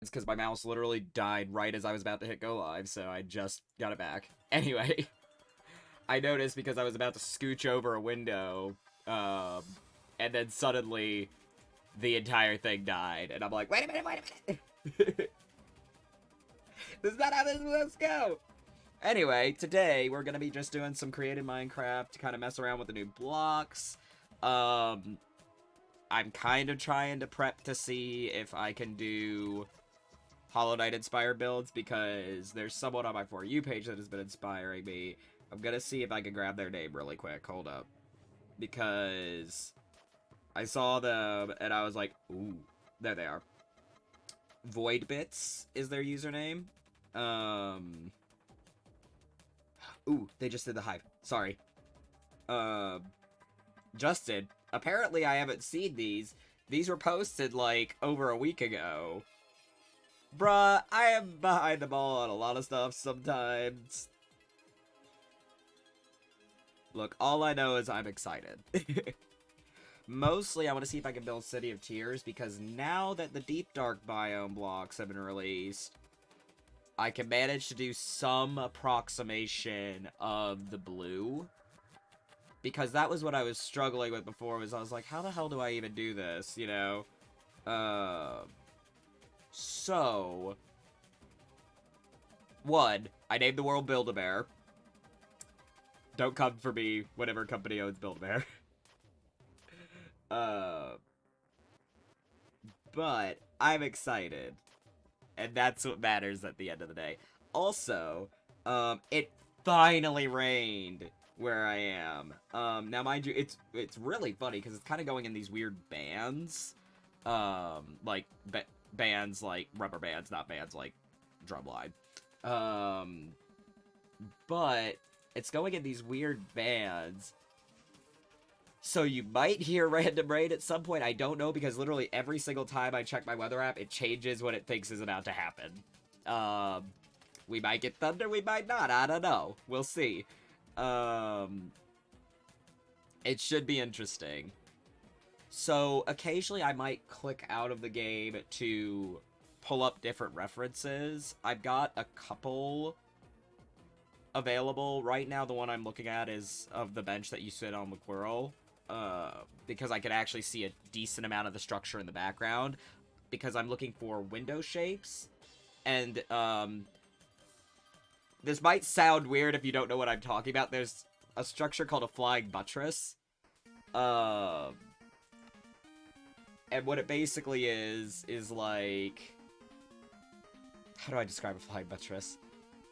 It's because my mouse literally died right as I was about to hit go live, so I just got it back. Anyway, I noticed because I was about to scooch over a window, and then suddenly the entire thing died, and I'm like, wait a minute. This is not how this is supposed to go. Anyway, today we're gonna be just doing some creative Minecraft to kind of mess around with the new blocks. I'm kind of trying to prep to see if I can do Hollow Knight inspired builds, because there's someone on my For You page that has been inspiring me. I'm gonna see if I can grab their name really quick. Hold up. Because I saw them and I was like, ooh, there they are. Void Bits is their username. Ooh, they just did the hype. Sorry. Justin. Apparently I haven't seen these. These were posted, like, over a week ago. Bruh, I am behind the ball on a lot of stuff sometimes. Look, all I know is I'm excited. Mostly, I want to see if I can build City of Tears, because now that the Deep Dark biome blocks have been released, I can manage to do some approximation of the blue. Because that was what I was struggling with before, was I was like, how the hell do I even do this, you know? So, one, I named the world Build-A-Bear. Don't come for me, whatever company owns Build-A-Bear. But I'm excited. And that's what matters at the end of the day. Also, it finally rained where I am. Now mind you, it's really funny because it's kind of going in these weird bands. Like bands like rubber bands, not bands like drumline. But it's going in these weird bands. So you might hear random rain at some point. I don't know, because literally every single time I check my weather app, it changes what it thinks is about to happen. We might get thunder, we might not. I don't know. We'll see. It should be interesting. So occasionally I might click out of the game to pull up different references. I've got a couple available. Right now, the one I'm looking at is of the bench that you sit on with Quirrell. Because I could actually see a decent amount of the structure in the background, because I'm looking for window shapes, and this might sound weird if you don't know what I'm talking about. There's a structure called a flying buttress, and what it basically is like, how do I describe a flying buttress?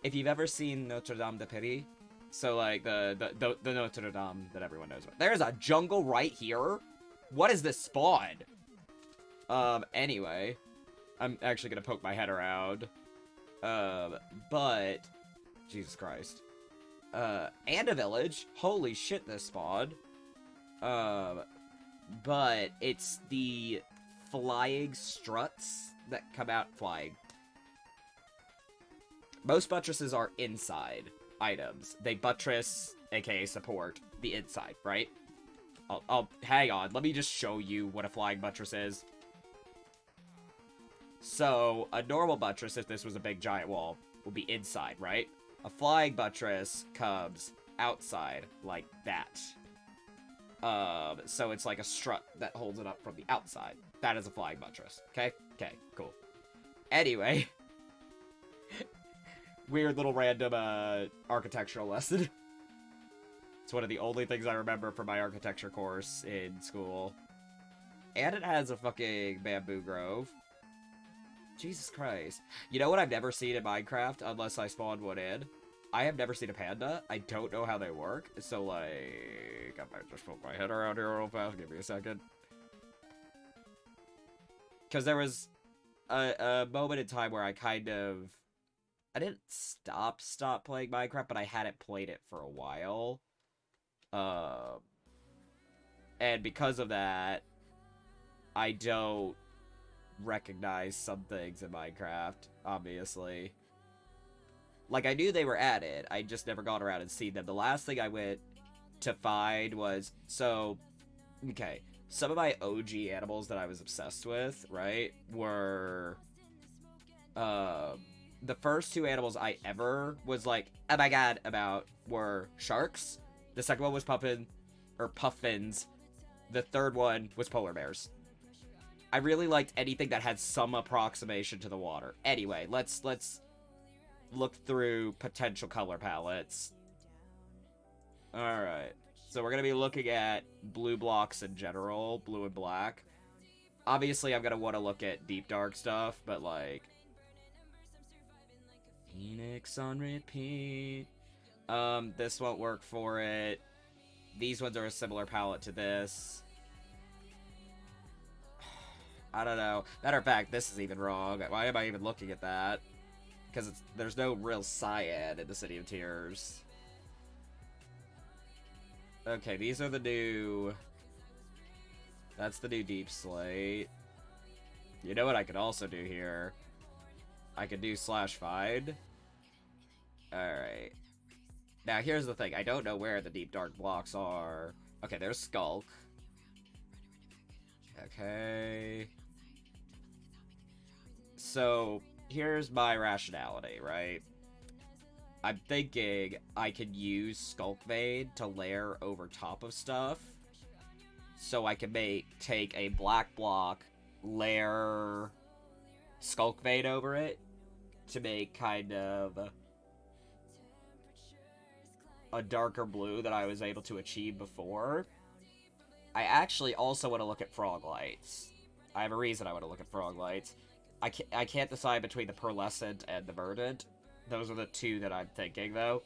If you've ever seen Notre Dame de Paris, so, like, the Notre Dame that everyone knows about. There's a jungle right here? What is this spawn? Anyway. I'm actually gonna poke my head around. But... Jesus Christ. And a village. Holy shit, this spawn. But it's the flying struts that come out flying. Most buttresses are inside items. They buttress, aka support, the inside, right? I'll hang on. Let me just show you what a flying buttress is. So, a normal buttress, if this was a big giant wall, would be inside, right? A flying buttress comes outside, like that. So it's like a strut that holds it up from the outside. That is a flying buttress. Okay? Okay, cool. Anyway. Weird little random, architectural lesson. It's one of the only things I remember from my architecture course in school. And it has a fucking bamboo grove. Jesus Christ. You know what I've never seen in Minecraft, unless I spawned one in? I have never seen a panda. I don't know how they work. So, like, I might just poke my head around here real fast. Give me a second. Because there was a moment in time where I kind of... I didn't stop playing Minecraft, but I hadn't played it for a while. And because of that, I don't recognize some things in Minecraft, obviously. Like, I knew they were added, I just never got around and seen them. The last thing I went to find was, so, okay, some of my OG animals that I was obsessed with, right, were The first two animals I ever was like, oh my god, about were sharks. The second one was puffins. The third one was polar bears. I really liked anything that had some approximation to the water. Anyway, let's look through potential color palettes. Alright. So we're going to be looking at blue blocks in general, blue and black. Obviously, I'm going to want to look at deep dark stuff, but like... Phoenix on repeat. This won't work for it. These ones are a similar palette to this. I don't know. Matter of fact, this is even wrong. Why am I even looking at that? Because there's no real cyan in the City of Tears. Okay, these are the new... That's the new Deep Slate. You know what I could also do here? I could do /find. Alright. Now, here's the thing. I don't know where the deep dark blocks are. Okay, there's Skulk. Okay. So, here's my rationality, right? I'm thinking I could use Skulk Vein to layer over top of stuff. So I can take a black block, layer Skulk Vein over it to make kind of a darker blue that I was able to achieve before. I actually also want to look at Frog Lights. I have a reason I want to look at Frog Lights. I can't decide between the Pearlescent and the Verdant. Those are the two that I'm thinking, though.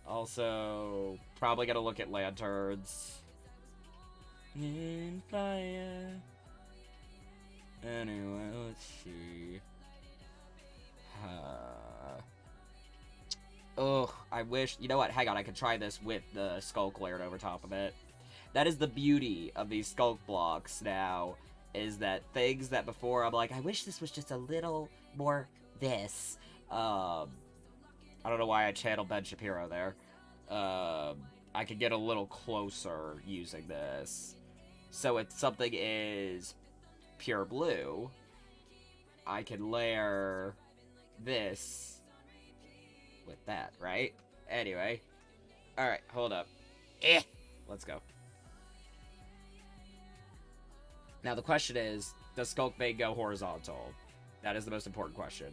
Also, probably gonna look at Lanterns. In fire. Anyway, let's see. Ugh, I wish... You know what? Hang on, I could try this with the Skulk layered over top of it. That is the beauty of these Skulk blocks now, is that things that before I'm like, I wish this was just a little more this. I don't know why I channeled Ben Shapiro there. I could get a little closer using this. So if something is pure blue, I can layer this with that, right? Anyway. Alright, hold up. Let's go. Now the question is, does Skulk Vein go horizontal? That is the most important question.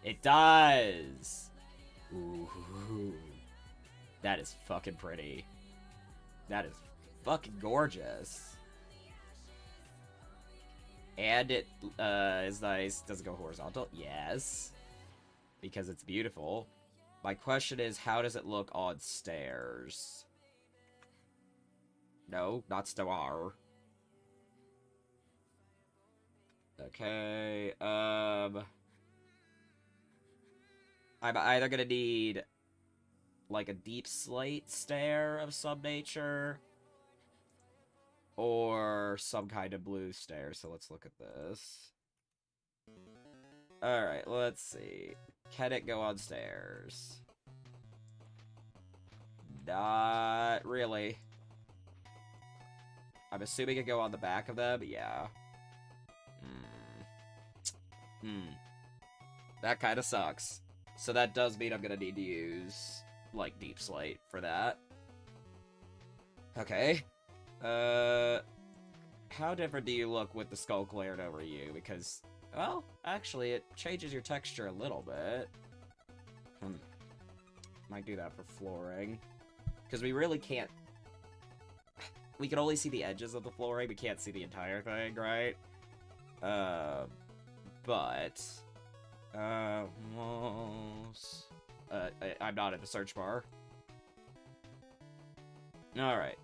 It does! Ooh. That is fucking pretty. That is fucking gorgeous. And it is nice. Does it go horizontal? Yes. Because it's beautiful. My question is, how does it look on stairs? No, not Star. Okay, I'm either gonna need, like, a deep slate stair of some nature, or some kind of blue stair, so let's look at this. Alright, let's see. Can it go on stairs? Not really. I'm assuming it can go on the back of them, yeah. That kind of sucks. So that does mean I'm gonna need to use, like, Deep Slate for that. Okay. How different do you look with the Skulk layered over you? Because, well, actually, it changes your texture a little bit. Might do that for flooring. Because we really can't... We can only see the edges of the flooring, we can't see the entire thing, right? But... I'm not in the search bar. Alright.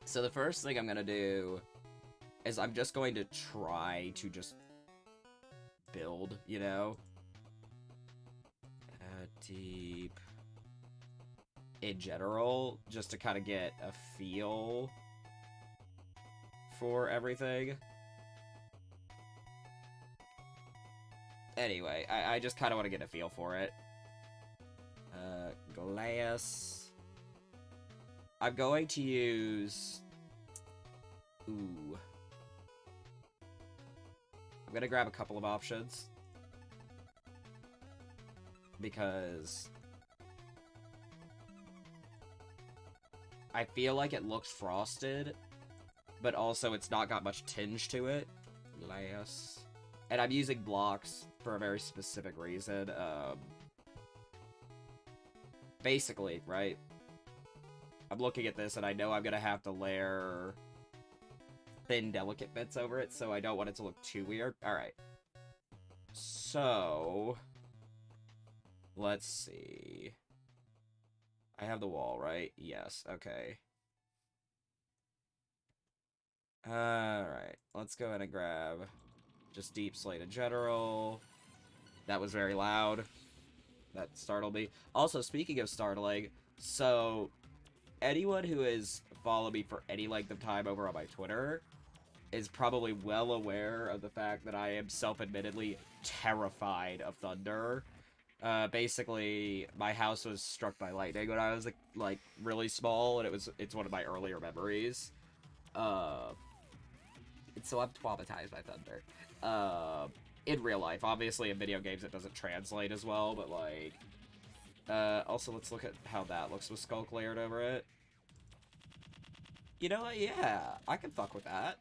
So the first thing I'm gonna do is I'm just going to try to just build, you know? Deep... In general, just to kind of get a feel for everything. Anyway, I just kind of want to get a feel for it. Glass. I'm going to use... Ooh. I'm gonna grab a couple of options. Because I feel like it looks frosted, but also it's not got much tinge to it. Glass. And I'm using blocks for a very specific reason. Basically, right? I'm looking at this and I know I'm gonna have to layer thin, delicate bits over it, so I don't want it to look too weird. Alright. So let's see. I have the wall, right? Yes, okay. Alright, let's go ahead and grab just deep slate in general. That was very loud. That startled me. Also, speaking of startling, so anyone who has followed me for any length of time over on my Twitter is probably well aware of the fact that I am self-admittedly terrified of thunder. Basically, my house was struck by lightning when I was, like really small, and it's one of my earlier memories. So I'm traumatized by thunder. In real life. Obviously, in video games, it doesn't translate as well, but, like... also, let's look at how that looks with Skulk layered over it. You know what? Yeah, I can fuck with that.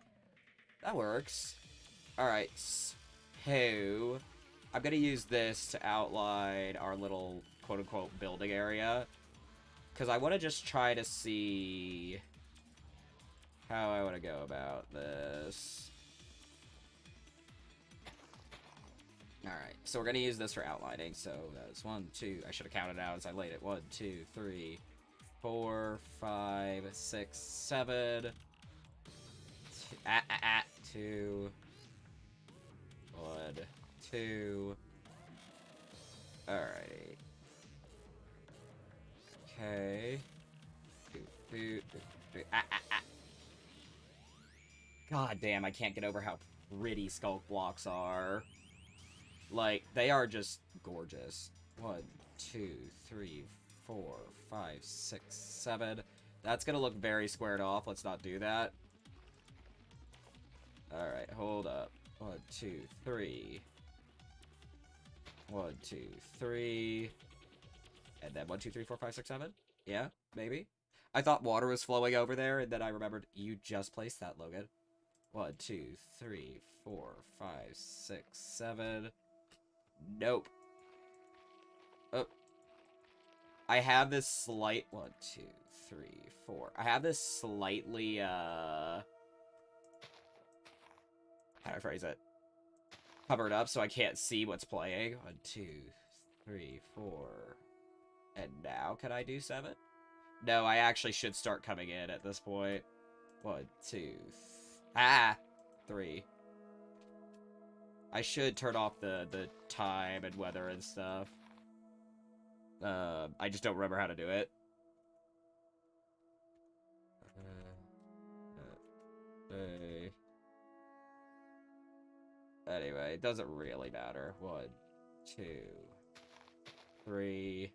That works. Alright, so... I'm gonna use this to outline our little quote-unquote building area. Because I want to just try to see how I want to go about this. Alright, so we're gonna use this for outlining. So that's 1, 2, I should have counted out as I laid it. 1, 2, 3, 4, 5, 6, 7. 2. 1, 2. Alright. Okay. God damn, I can't get over how pretty Skulk blocks are. Like, they are just gorgeous. 1, 2, 3, 4, 5, 6, 7. That's gonna look very squared off. Let's not do that. Alright, hold up. 1, 2, 3. 1, 2, 3. And then 1, 2, 3, 4, 5, 6, 7. Yeah, maybe. I thought water was flowing over there, and then I remembered you just placed that, Logan. 1, 2, 3, 4, 5, 6, 7. Nope. Oh. I have this slight... 1, 2, 3, 4. I have this slightly, how do I phrase it? Covered up so I can't see what's playing. 1, 2, 3, 4. And now can I do 7? No, I actually should start coming in at this point. 1, 2, 3. I should turn off the time and weather and stuff. I just don't remember how to do it. Anyway, it doesn't really matter. 1, 2, 3.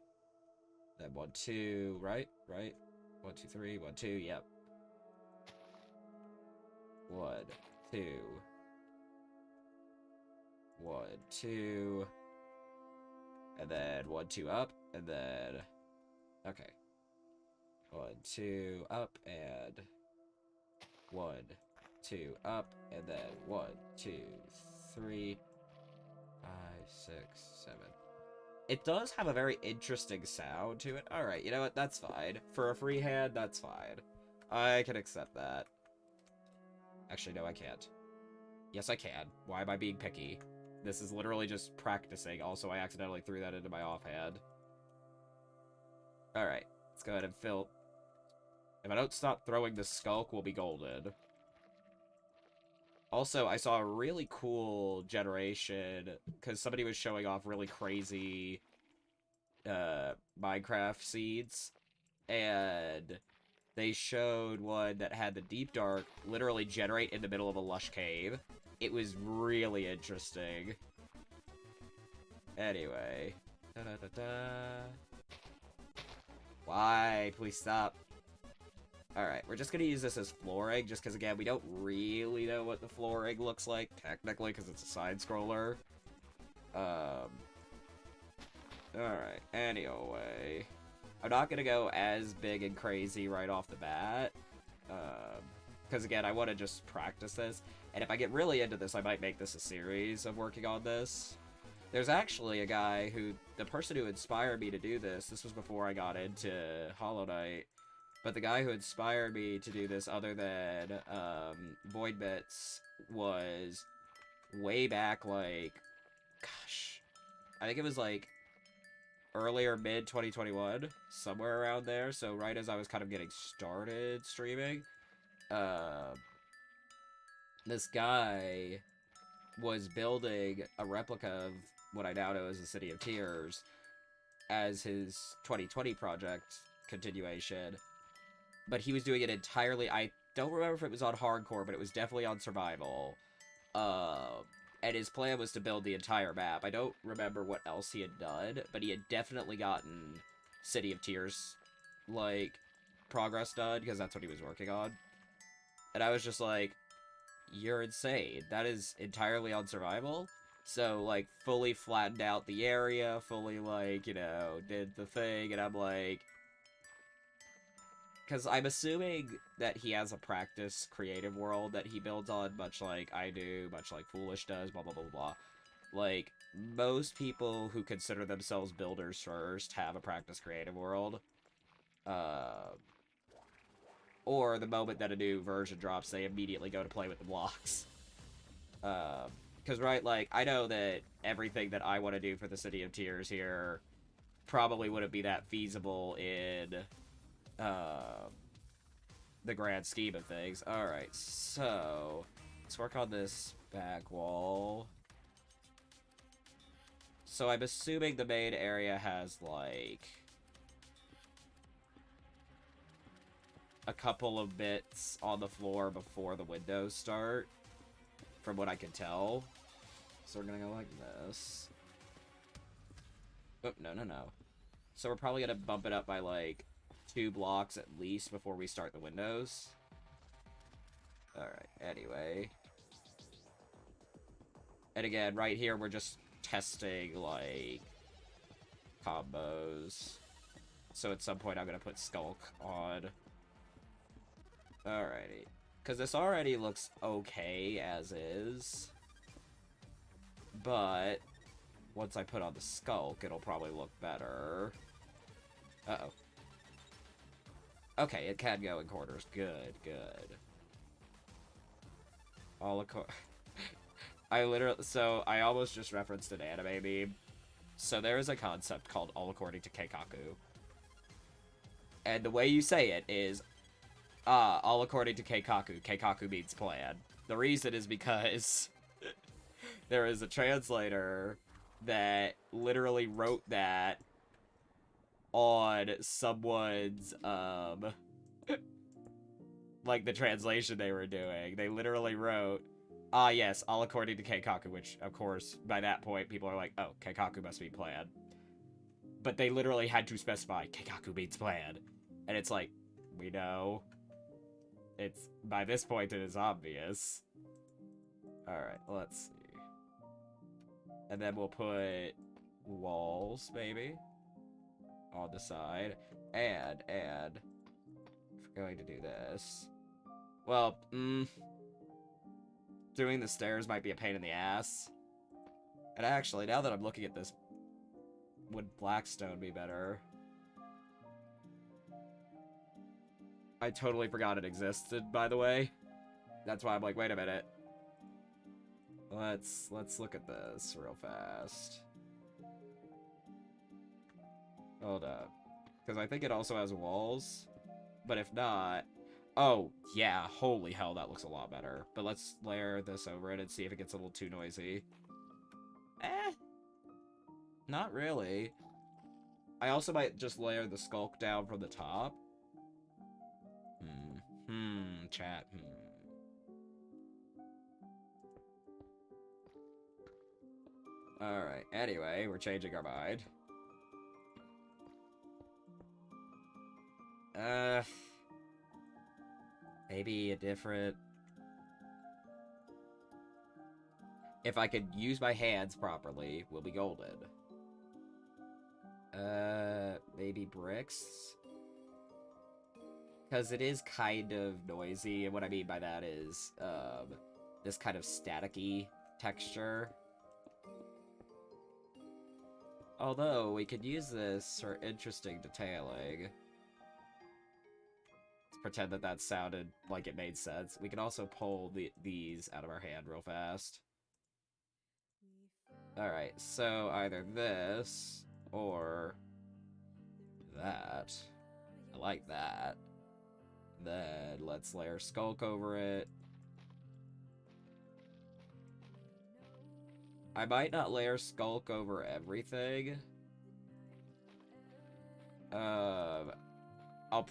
Then 1, 2, right? 1, 2, 3, 1, 2, yep. 1, 2. 1, 2. And then 1, 2 up, and then... Okay. 1, 2 up, and... 1, 2 up, and then 1, 2, 3, 5, 6, 7. It does have a very interesting sound to it. Alright, you know what? That's fine. For a freehand, that's fine. I can accept that. Actually, no, I can't. Yes, I can. Why am I being picky? This is literally just practicing. Also, I accidentally threw that into my offhand. Alright, let's go ahead and fill. If I don't stop throwing the Skulk, we'll be golden. Also, I saw a really cool generation, because somebody was showing off really crazy Minecraft seeds, and they showed one that had the Deep Dark literally generate in the middle of a lush cave. It was really interesting. Anyway. Da-da-da-da. Why? Please stop. Alright, we're just gonna use this as flooring, just because, again, we don't really know what the flooring looks like, technically, because it's a side-scroller. Alright, anyway. I'm not gonna go as big and crazy right off the bat. Because, again, I want to just practice this. And if I get really into this, I might make this a series of working on this. There's actually a guy who... The person who inspired me to do this was before I got into Hollow Knight. But the guy who inspired me to do this, other than Void Bits, was way back, like... Gosh. I think it was, like... earlier mid-2021, somewhere around there, so right as I was kind of getting started streaming, this guy was building a replica of what I now know as the City of Tears as his 2020 project continuation, but he was doing it entirely, I don't remember if it was on hardcore, but it was definitely on survival, and his plan was to build the entire map. I don't remember what else he had done, but he had definitely gotten City of Tears, like, progress done, because that's what he was working on. And I was just like, you're insane. That is entirely on survival? So, like, fully flattened out the area, fully, like, you know, did the thing, and I'm like... Because I'm assuming that he has a practice creative world that he builds on, much like I do, much like Foolish does, blah, blah, blah, blah. Like, most people who consider themselves builders first have a practice creative world. Or the moment that a new version drops, they immediately go to play with the blocks. Because, right, like, I know that everything that I want to do for the City of Tears here probably wouldn't be that feasible in... the grand scheme of things. Alright, so... let's work on this back wall. So I'm assuming the main area has, like... a couple of bits on the floor before the windows start, from what I can tell. So we're gonna go like this. Oh, no, no, no. So we're probably gonna bump it up by, like, 2 blocks at least before we start the windows. Alright, anyway. And again, right here, we're just testing, like, combos. So at some point, I'm gonna put Skulk on. Alrighty. Because this already looks okay as is. But once I put on the Skulk, it'll probably look better. Uh-oh. Okay, it can go in corners. Good, good. All so I almost just referenced an anime meme. So there is a concept called all according to Keikaku. And the way you say it is, all according to Keikaku. Keikaku means plan. The reason is because there is a translator that literally wrote that on someone's, like, the translation they were doing. They literally wrote, yes, all according to Keikaku, which, of course, by that point, people are like, oh, Keikaku must be plan. But they literally had to specify, Keikaku means plan. And it's like, we know. It's, by this point, it is obvious. Alright, let's see. And then we'll put walls, maybe, on the side. And, if we're going to do this... Well, doing the stairs might be a pain in the ass. And actually, now that I'm looking at this, would Blackstone be better? I totally forgot it existed, by the way. That's why I'm like, wait a minute. Let's look at this real fast. Hold up. Because I think it also has walls. But if not... Oh, yeah, holy hell, that looks a lot better. But let's layer this over it and see if it gets a little too noisy. Not really. I also might just layer the Skulk down from the top. Chat, Alright, anyway, we're changing our mind. Maybe a different... If I could use my hands properly, we'll be golden. Maybe bricks? Because it is kind of noisy, and what I mean by that is, this kind of staticky texture. Although, we could use this for interesting detailing. Let's pretend that that sounded like it made sense. We can also pull these out of our hand real fast. Alright, so either this, or that. I like that. Then let's layer Skulk over it. I might not layer Skulk over everything. I'll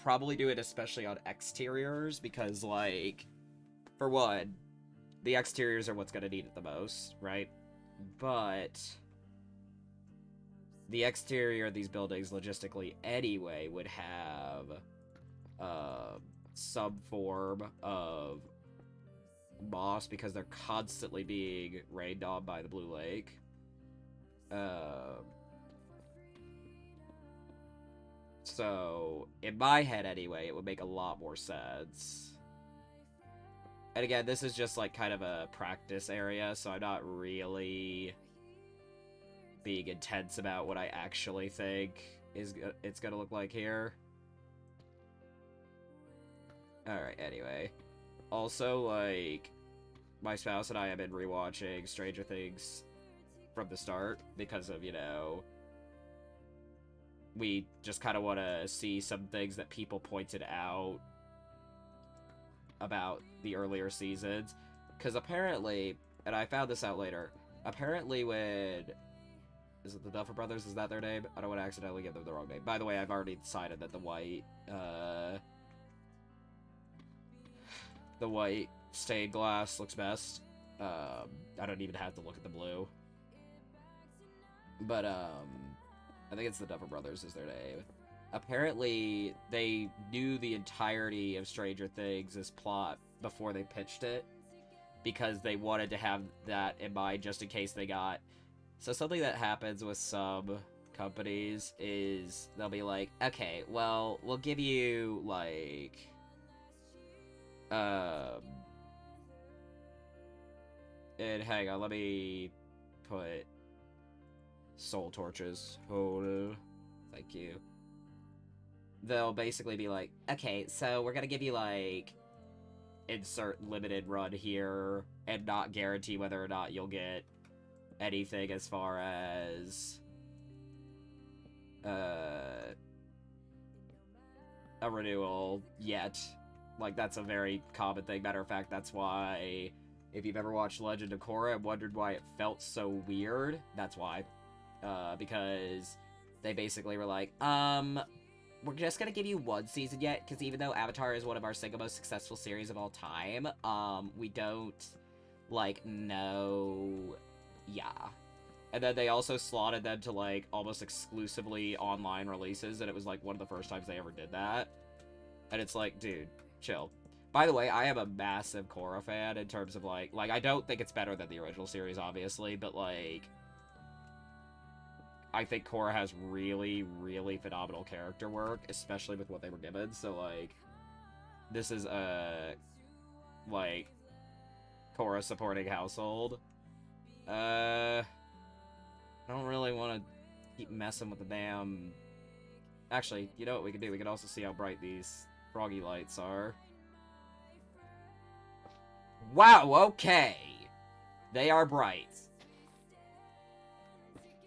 probably do it especially on exteriors, because, like, for one, the exteriors are what's gonna need it the most, right? But the exterior of these buildings, logistically anyway, would have some form of moss, because they're constantly being rained on by the Blue Lake. So, in my head anyway, it would make a lot more sense. And again, this is just like kind of a practice area, so I'm not really being intense about what I actually think it's gonna look like here. Alright, anyway. Also, like, my spouse and I have been rewatching Stranger Things from the start because of, you know, we just kind of want to see some things that people pointed out about the earlier seasons. Because apparently, and I found this out later, apparently when... Is it the Duffer Brothers? Is that their name? I don't want to accidentally give them the wrong name. By the way, I've already decided that the white stained glass looks best. I don't even have to look at the blue. But, I think it's the Duffer Brothers is their name. Apparently, they knew the entirety of Stranger Things' plot before they pitched it, because they wanted to have that in mind just in case they got... So something that happens with some companies is they'll be like, okay, well, we'll give you, like... And hang on, let me put soul torches. Hold. Thank you. They'll basically be like, okay, so we're gonna give you, like, insert limited run here, and not guarantee whether or not you'll get anything as far as a renewal yet. Like, that's a very common thing. Matter of fact, that's why, if you've ever watched Legend of Korra and wondered why it felt so weird, that's why. Because they basically were like, we're just gonna give you one season yet, because even though Avatar is one of our single most successful series of all time, we don't, like, know... Yeah. And then they also slotted them to, like, almost exclusively online releases, and it was, like, one of the first times they ever did that. And it's like, dude, chill. By the way, I am a massive Korra fan in terms of, like, I don't think it's better than the original series, obviously, but, like, I think Korra has really, really phenomenal character work, especially with what they were given, so, like, this is a, like, Korra supporting household. I don't really want to keep messing with the damn... Actually, you know what we can do? We can also see how bright these froggy lights are. Wow, okay! They are bright.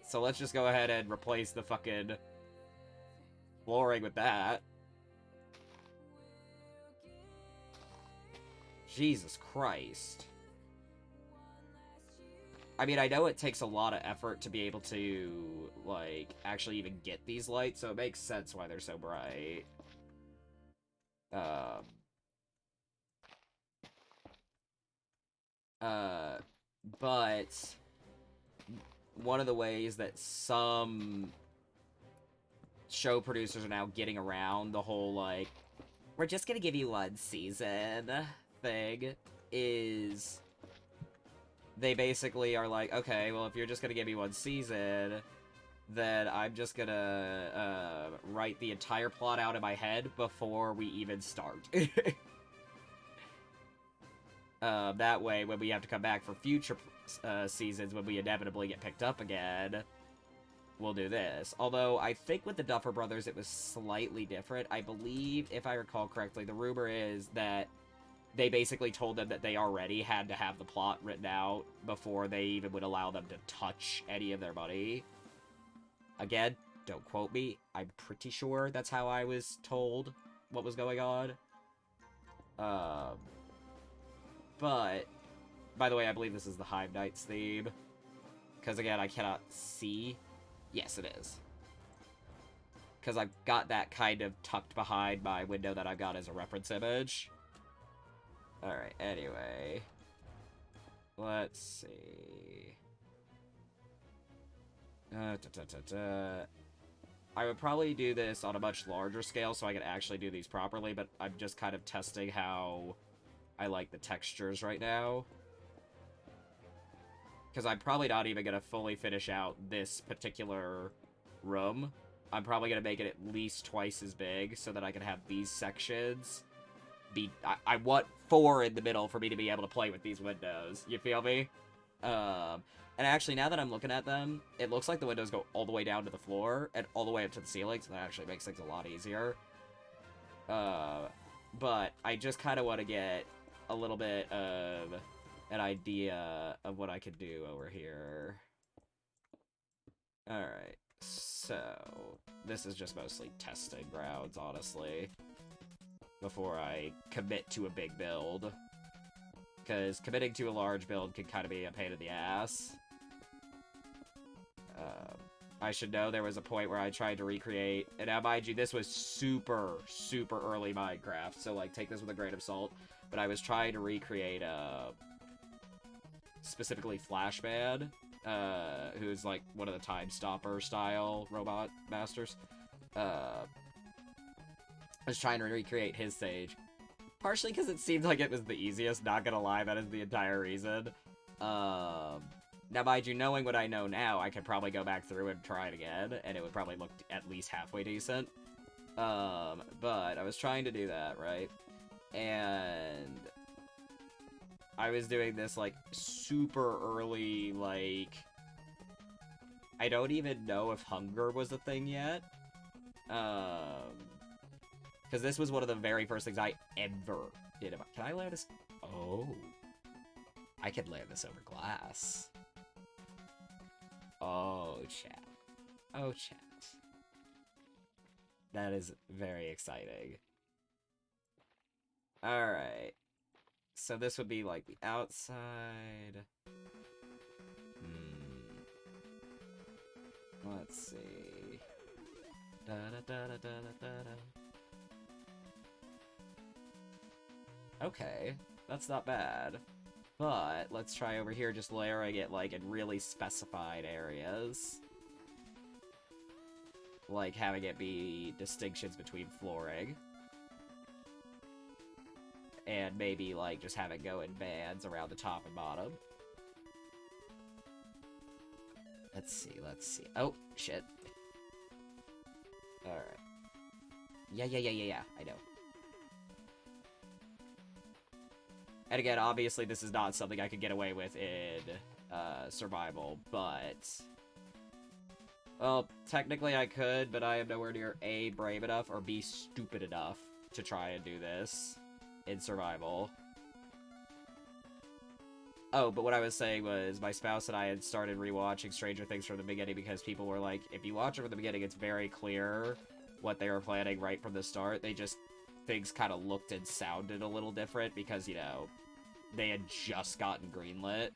So let's just go ahead and replace the fucking flooring with that. Jesus Christ. I mean, I know it takes a lot of effort to be able to, like, actually even get these lights, so it makes sense why they're so bright. But one of the ways that some show producers are now getting around the whole, like, we're just gonna give you one season thing is they basically are like, okay, well, if you're just gonna give me one season, then I'm just gonna write the entire plot out in my head before we even start. That way, when we have to come back for future seasons, when we inevitably get picked up again, we'll do this. Although, I think with the Duffer Brothers, it was slightly different. I believe, if I recall correctly, the rumor is that they basically told them that they already had to have the plot written out before they even would allow them to touch any of their money. Again, don't quote me. I'm pretty sure that's how I was told what was going on. But, by the way, I believe this is the Hive Knights theme. Because, again, I cannot see. Yes, it is. Because I've got that kind of tucked behind my window that I've got as a reference image. Alright, anyway. Let's see. I would probably do this on a much larger scale so I could actually do these properly, but I'm just kind of testing how I like the textures right now. Because I'm probably not even going to fully finish out this particular room. I'm probably going to make it at least twice as big so that I can have these sections be... I want 4 in the middle for me to be able to play with these windows. You feel me? And actually, now that I'm looking at them, it looks like the windows go all the way down to the floor and all the way up to the ceiling, so that actually makes things a lot easier. But I just kind of want to get a little bit of an idea of what I could do over here. Alright, so this is just mostly testing grounds, honestly, before I commit to a big build. Because committing to a large build can kind of be a pain in the ass. I should know there was a point where I tried to recreate, and now mind you, this was super, super early Minecraft, so like take this with a grain of salt, but I was trying to recreate specifically Flashman, who's like one of the Time Stopper style robot masters. I was trying to recreate his stage. Partially because it seemed like it was the easiest, not gonna lie, that is the entire reason. Now, mind you, knowing what I know now, I could probably go back through and try it again, and it would probably look at least halfway decent. But I was trying to do that, right? And I was doing this, like, super early, like... I don't even know if hunger was a thing yet. Because this was one of the very first things I ever did. Can I layer this? Oh. I could layer this over glass. Oh, chat. Oh, chat. That is very exciting. Alright. So this would be like the outside. Let's see. Da da da da da da da. Okay, that's not bad. But let's try over here just layering it like in really specified areas. Like having it be distinctions between flooring. And maybe like just have it go in bands around the top and bottom. Let's see, let's see. Oh, shit. Alright. Yeah, I know. And again, obviously this is not something I could get away with in survival, but... Well, technically I could, but I am nowhere near A, brave enough, or B, stupid enough to try and do this in survival. Oh, but what I was saying was, my spouse and I had started rewatching Stranger Things from the beginning because people were like, if you watch it from the beginning, it's very clear what they were planning right from the start. They just... Things kind of looked and sounded a little different because, you know, they had just gotten greenlit.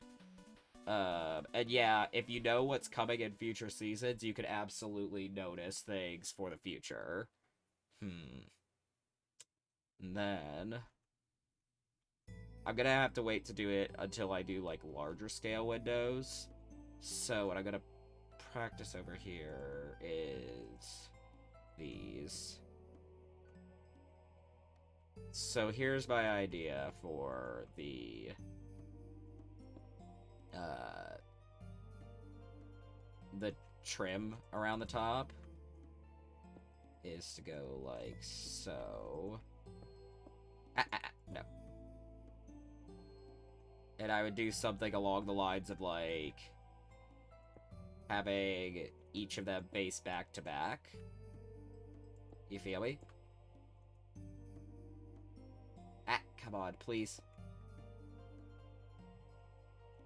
And yeah, if you know what's coming in future seasons, you can absolutely notice things for the future. And then... I'm gonna have to wait to do it until I do, like, larger scale windows. So what I'm gonna practice over here is these. So here's my idea for the trim around the top is to go like so. No. And I would do something along the lines of like having each of them face back to back. You feel me? Come on, please.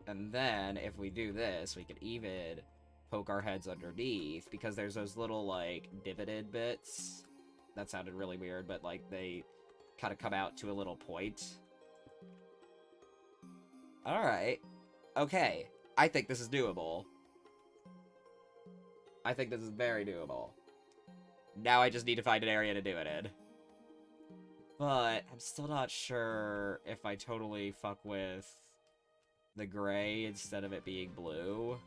And then, if we do this, we can even poke our heads underneath, because there's those little, like, divoted bits. That sounded really weird, but, like, they kind of come out to a little point. Alright. Okay. I think this is doable. I think this is very doable. Now I just need to find an area to do it in. But I'm still not sure if I totally fuck with the gray instead of it being blue.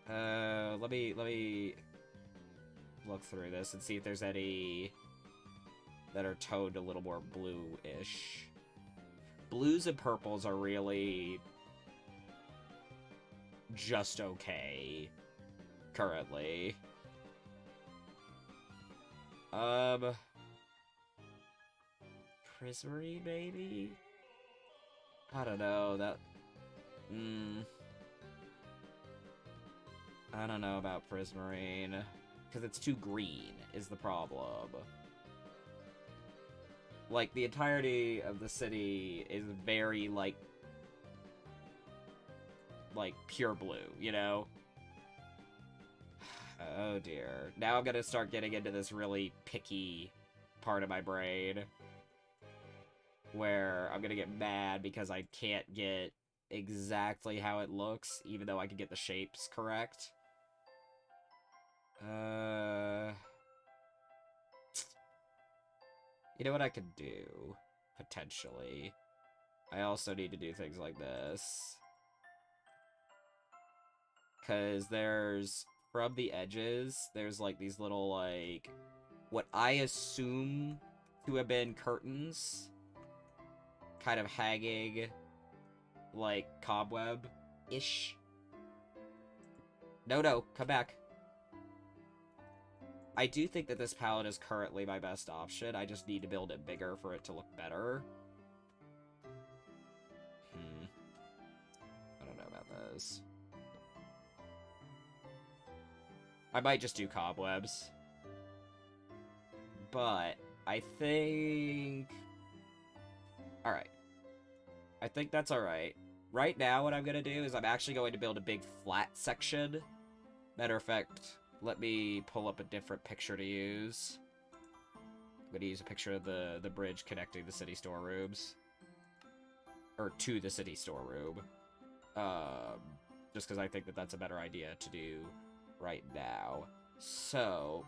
Let me look through this and see if there's any that are toned a little more blue-ish. Blues and purples are really just okay currently. Prismarine, maybe? I don't know, that... I don't know about Prismarine. Because it's too green, is the problem. Like, the entirety of the city is very, like, pure blue, you know? Oh, dear. Now I'm gonna start getting into this really picky part of my brain, where I'm gonna get mad because I can't get exactly how it looks, even though I can get the shapes correct. You know what I could do? Potentially. I also need to do things like this. Because there's, from the edges, there's like these little, like, what I assume to have been curtains, kind of hanging, like, cobweb-ish. No, come back. I do think that this palette is currently my best option. I just need to build it bigger for it to look better. I don't know about those. I might just do cobwebs. But I think... Alright. I think that's alright. Right now, what I'm gonna do is I'm actually going to build a big flat section. Matter of fact, let me pull up a different picture to use. I'm gonna use a picture of the bridge connecting the city storerooms. Or to the city storeroom. Just because I think that that's a better idea to do right now. So,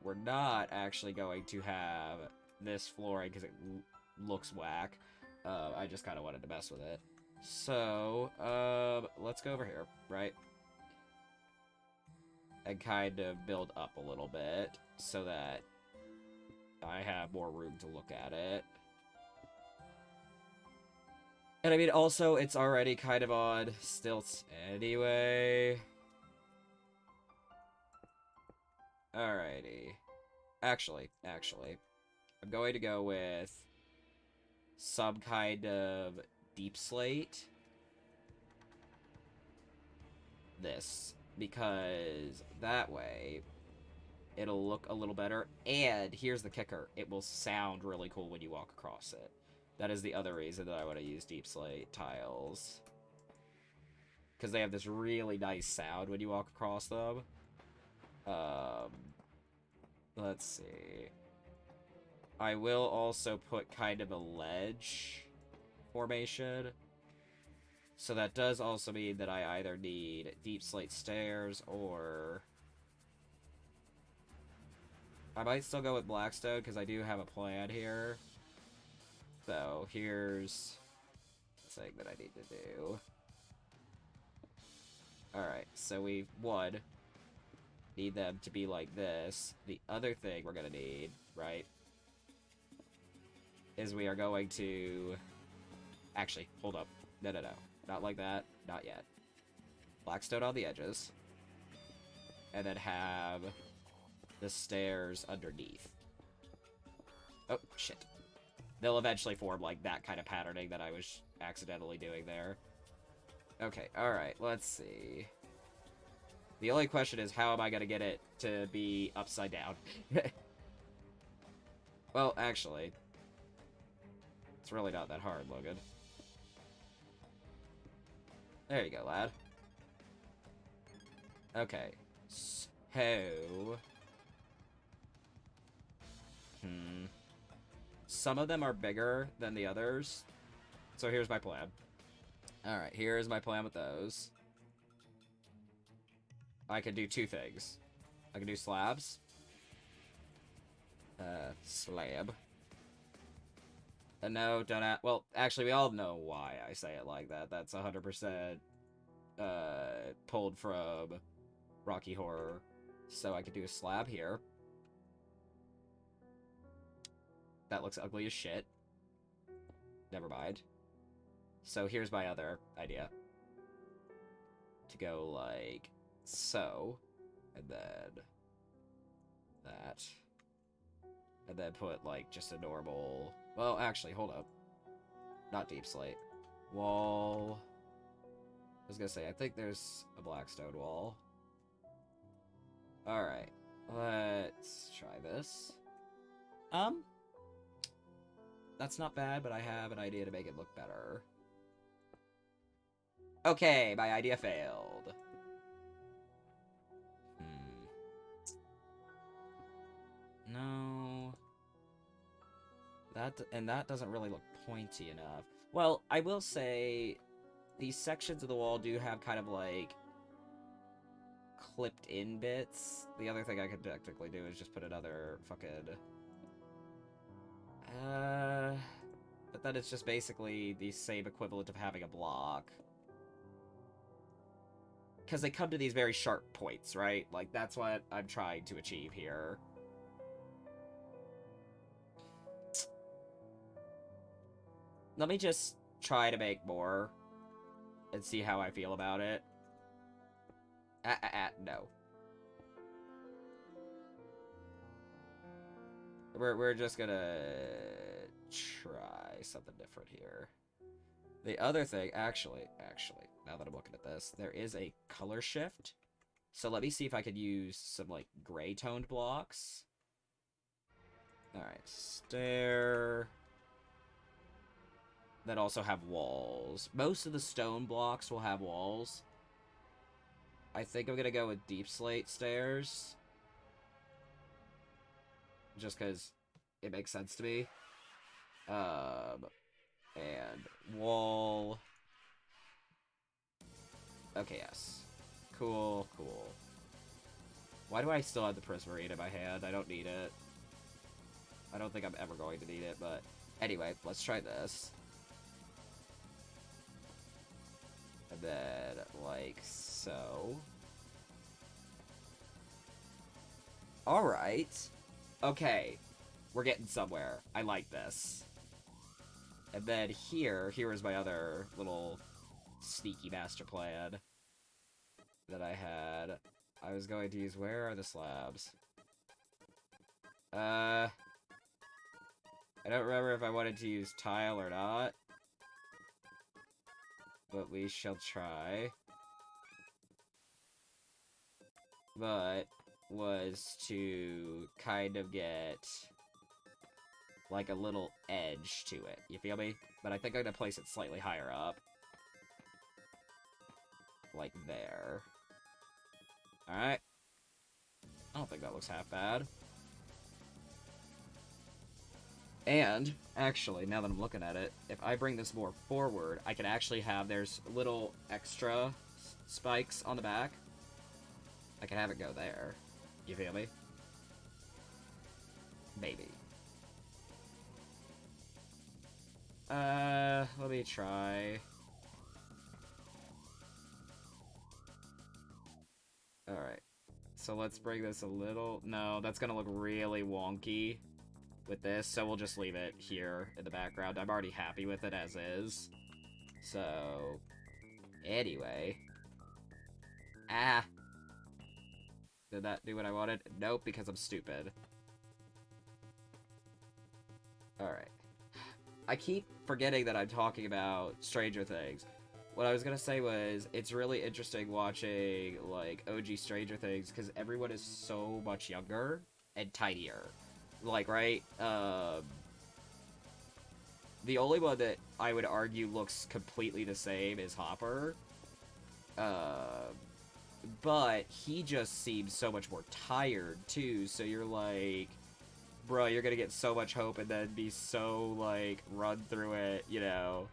we're not actually going to have this flooring because it looks whack. I just kind of wanted to mess with it. So, let's go over here, right? And kind of build up a little bit so that I have more room to look at it. And I mean, also, it's already kind of on stilts anyway. Alrighty. Actually, I'm going to go with some kind of deep slate. This. Because that way, it'll look a little better. And here's the kicker. It will sound really cool when you walk across it. That is the other reason that I want to use deep slate tiles. Because they have this really nice sound when you walk across them. Let's see. I will also put kind of a ledge formation. So that does also mean that I either need deep slate stairs or... I might still go with Blackstone because I do have a plan here. So here's the thing that I need to do. Alright, so we, one, need them to be like this. The other thing we're gonna need, right, is we are going to... Actually, hold up. No. Not like that. Not yet. Black stone on the edges. And then have the stairs underneath. Oh, shit. They'll eventually form, like, that kind of patterning that I was accidentally doing there. Okay, alright, let's see. The only question is, how am I gonna get it to be upside down? Well, actually, it's really not that hard, Logan. There you go, lad. Okay, so... Some of them are bigger than the others, so here's my plan. Alright, here's my plan with those. I can do two things. I can do slabs. Slab. No, don't well, actually, we all know why I say it like that. That's 100% pulled from Rocky Horror. So I could do a slab here. That looks ugly as shit. Never mind. So here's my other idea. To go like so, and then that. And then put like just a normal... Well, actually, hold up. Not deep slate. Wall... I was gonna say, I think there's a black stone wall. Alright. Let's try this. That's not bad, but I have an idea to make it look better. Okay, my idea failed. No. That doesn't really look pointy enough. Well, I will say these sections of the wall do have kind of like clipped in bits. The other thing I could technically do is just put another fucking but then it's just basically the same equivalent of having a block. Because they come to these very sharp points, right? Like, that's what I'm trying to achieve here. Let me just try to make more and see how I feel about it. No. We're just gonna try something different here. The other thing, actually, now that I'm looking at this, there is a color shift. So let me see if I could use some, like, gray-toned blocks. Alright, stair... That also have walls. Most of the stone blocks will have walls. I think I'm gonna go with deep slate stairs. Just because it makes sense to me. And wall. Okay, yes. Cool. Why do I still have the prismarine in my hand? I don't need it. I don't think I'm ever going to need it, but... Anyway, let's try this. And then, like so. Alright. Okay. We're getting somewhere. I like this. And then here is my other little sneaky master plan that I had. I was going to use... Where are the slabs? I don't remember if I wanted to use tile or not. But we shall try. But was to kind of get like a little edge to it. You feel me? But I think I'm gonna place it slightly higher up. Like there. Alright. I don't think that looks half bad. And, actually, now that I'm looking at it, if I bring this more forward, I can actually have, there's little extra spikes on the back. I can have it go there. You feel me? Maybe. Let me try. Alright. So let's bring this a little... No, that's gonna look really wonky. with this, so we'll just leave it here in the background. I'm already happy with it as is. So, anyway. Ah! Did that do what I wanted? Nope, because I'm stupid. Alright. I keep forgetting that I'm talking about Stranger Things. What I was gonna say was, it's really interesting watching, like, OG Stranger Things, because everyone is so much younger and tinier. Like, right? The only one that I would argue looks completely the same is Hopper. But he just seems so much more tired, too, so you're like, bro, you're gonna get so much hope and then be so, like, run through it, you know?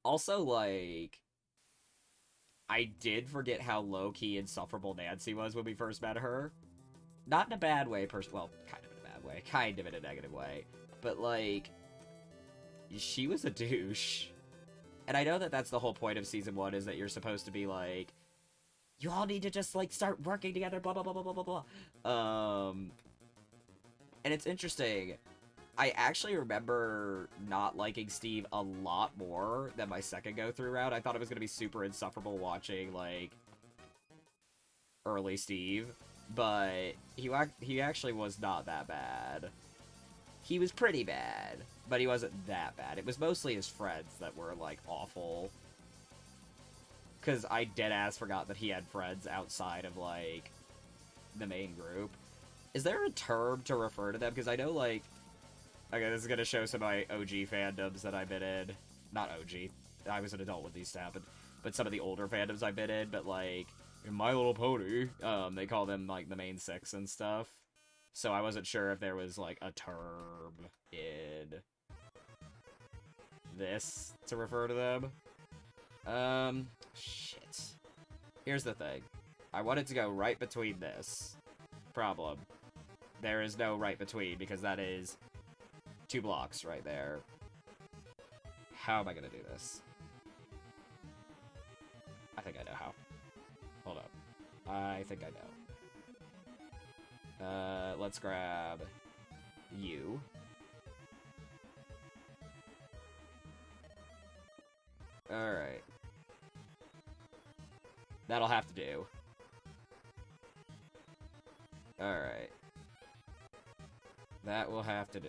Also, like, I did forget how low-key insufferable Nancy was when we first met her. Not in a bad way, well, kind of in a bad way, kind of in a negative way, but, like, she was a douche. And I know that that's the whole point of Season 1, is that you're supposed to be, like, you all need to just, like, start working together, blah, blah, blah, blah, blah, blah, blah. And it's interesting. I actually remember not liking Steve a lot more than my second go-through round. I thought it was going to be super insufferable watching, like, early Steve. But he actually was not that bad. He was pretty bad, but he wasn't that bad. It was mostly his friends that were, like, awful. Because I deadass forgot that he had friends outside of, like, the main group. Is there a term to refer to them? Because I know, like... Okay, this is going to show some of my OG fandoms that I've been in. Not OG. I was an adult when these happened. But some of the older fandoms I've been in, but, like, in My Little Pony, they call them, like, the main six and stuff. So I wasn't sure if there was, like, a term in this to refer to them. Shit. Here's the thing. I wanted to go right between this. Problem. There is no right between, because that is 2 blocks right there. How am I gonna do this? I think I know how. Hold up. I think I know. Let's grab you. Alright. That'll have to do. Alright. That will have to do.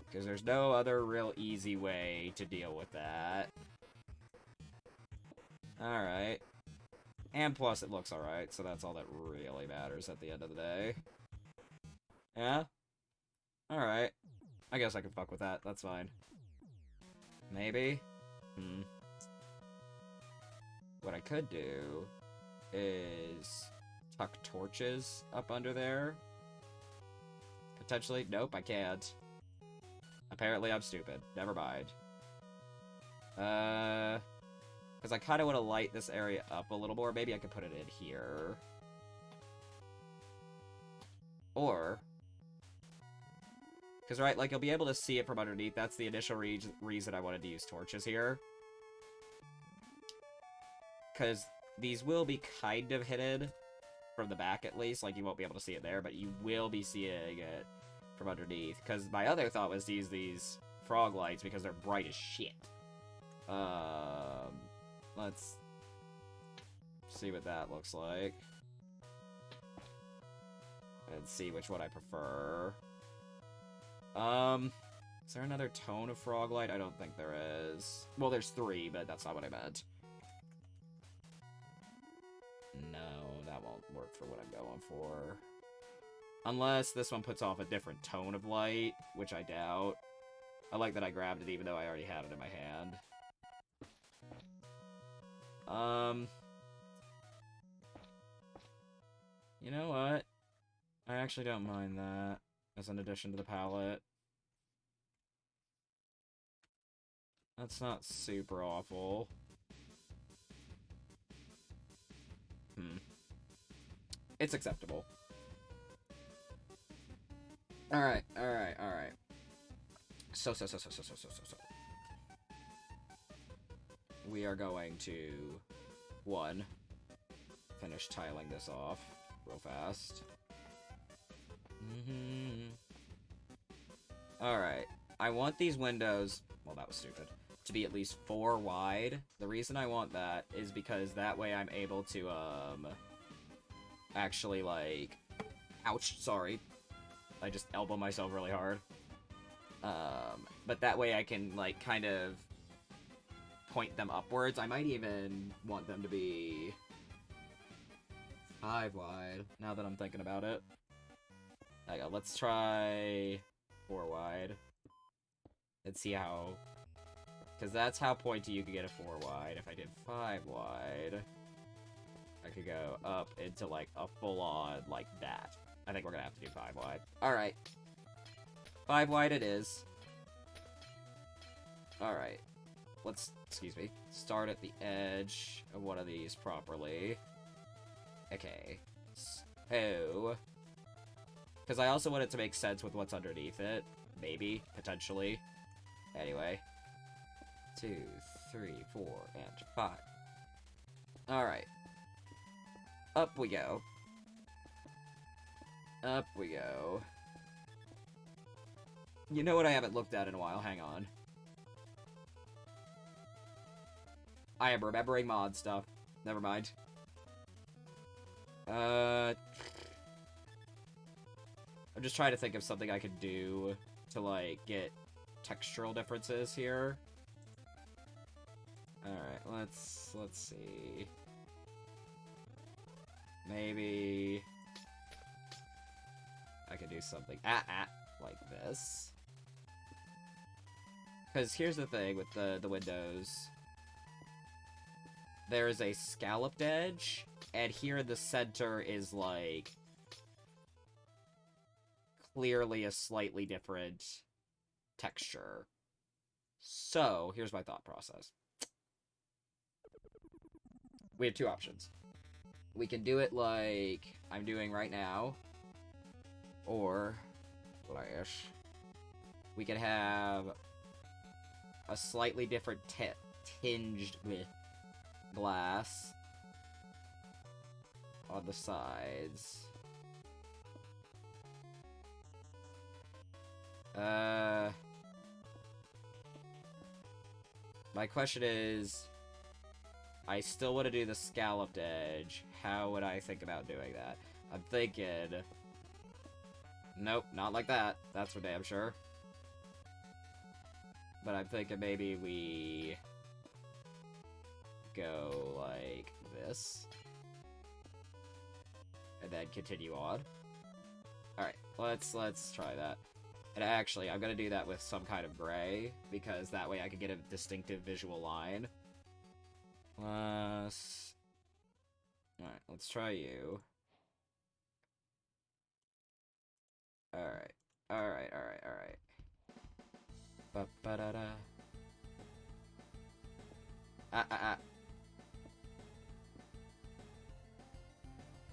Because there's no other real easy way to deal with that. Alright. And plus it looks alright, so that's all that really matters at the end of the day. Yeah? Alright. I guess I can fuck with that, that's fine. Maybe? What I could do is tuck torches up under there. Potentially. Nope, I can't. Apparently I'm stupid. Never mind. Because I kind of want to light this area up a little more. Maybe I could put it in here. Or... Because, right, like, you'll be able to see it from underneath. That's the initial reason I wanted to use torches here. Because these will be kind of hidden from the back, at least. Like, you won't be able to see it there, but you will be seeing it from underneath. Because my other thought was to use these frog lights because they're bright as shit. Let's see what that looks like. And see which one I prefer. Is there another tone of frog light? I don't think there is. Well, there's 3, but that's not what I meant. No, that won't work for what I'm going for. Unless this one puts off a different tone of light, which I doubt. I like that I grabbed it even though I already had it in my hand. You know what? I actually don't mind that as an addition to the palette. That's not super awful. It's acceptable. Alright. So. We are going to, 1, finish tiling this off real fast. Alright. I want these windows... Well, that was stupid. To be at least 4 wide. The reason I want that is because that way I'm able to, actually, like... Ouch, sorry. I just elbowed myself really hard. But that way I can, like, kind of point them upwards. I might even want them to be 5 wide, now that I'm thinking about it. Okay, let's try 4 wide. And see how... Because that's how pointy you could get a 4 wide. If I did 5 wide, I could go up into, like, a full-on, like, that. I think we're gonna have to do 5 wide. Alright. 5 wide it is. Alright. Let's, excuse me, start at the edge of one of these properly. Okay. So... Because I also want it to make sense with what's underneath it. Maybe. Potentially. Anyway. 2, 3, 4, and 5. Alright. Up we go. Up we go. You know what I haven't looked at in a while? Hang on. I am remembering mod stuff. Never mind. I'm just trying to think of something I could do to, like, get textural differences here. Alright, let's see. Maybe... I could do something like this. Because here's the thing with the windows. There is a scalloped edge, and here in the center is, like, clearly a slightly different texture. So, here's my thought process. We have 2 options. We can do it like I'm doing right now, or, we could have a slightly different tinged with glass on the sides. My question is, I still want to do the scalloped edge. How would I think about doing that? I'm thinking... Nope, not like that. That's for damn sure. But I'm thinking maybe we... go like this. And then continue on. Alright, let's try that. And actually, I'm gonna do that with some kind of gray, because that way I can get a distinctive visual line. Alright, let's try you. Alright. Ba-ba-da-da.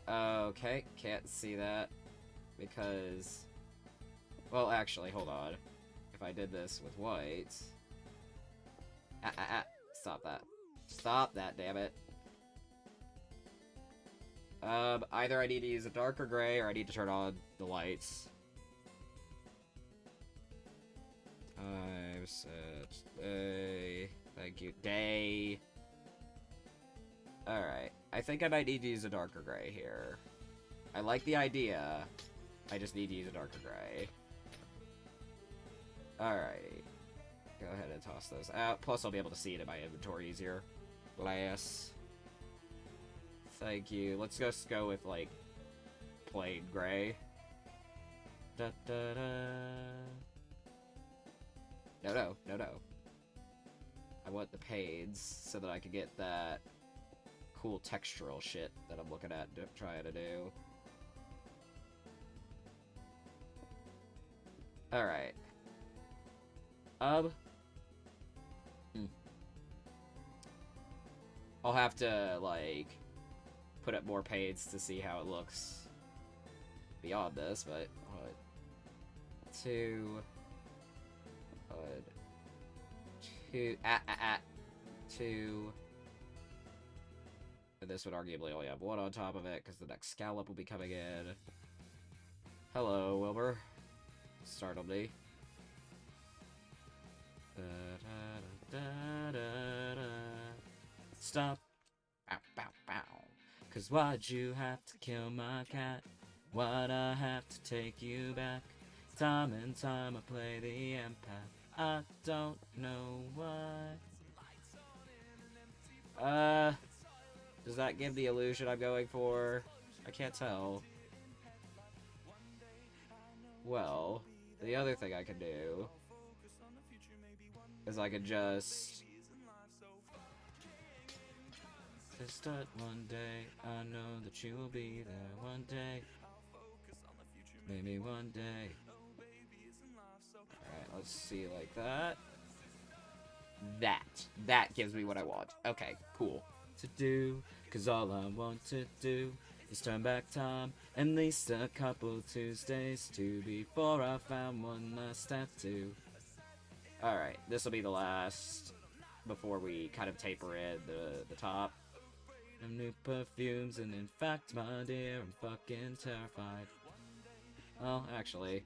Okay, can't see that, because... Well, actually, hold on. If I did this with white... Stop that. Stop that, damn it. Either I need to use a darker gray, or I need to turn on the lights. Time set day. Thank you. Day. Alright. I think I might need to use a darker gray here. I like the idea. I just need to use a darker gray. Alright. Go ahead and toss those out. Plus, I'll be able to see it in my inventory easier. Glass. Thank you. Let's just go with, like, plain gray. Da da da. No. I want the panes so that I can get that cool textural shit that I'm looking at trying to do. Alright. I'll have to, like, put up more panes to see how it looks beyond this, but... What? 2... What? 2... 2... And this would arguably only have 1 on top of it, because the next scallop will be coming in. Hello, Wilbur. Startled me. Stop. Bow, bow, bow. Cause why'd you have to kill my cat? Why'd I have to take you back? Time and time I play the empath. I don't know why. Does that give the illusion I'm going for? I can't tell. Well, the other thing I can do is I could just start one day. I know that you will be there one day. Maybe one day. Alright, let's see like that. That gives me what I want. Okay, cool. To do, cause all I want to do is turn back time at least a couple Tuesdays to before I found one last tattoo. Alright, this will be the last before we kind of taper in the top. New perfumes, and in fact, my dear, I'm fucking terrified. Well, actually,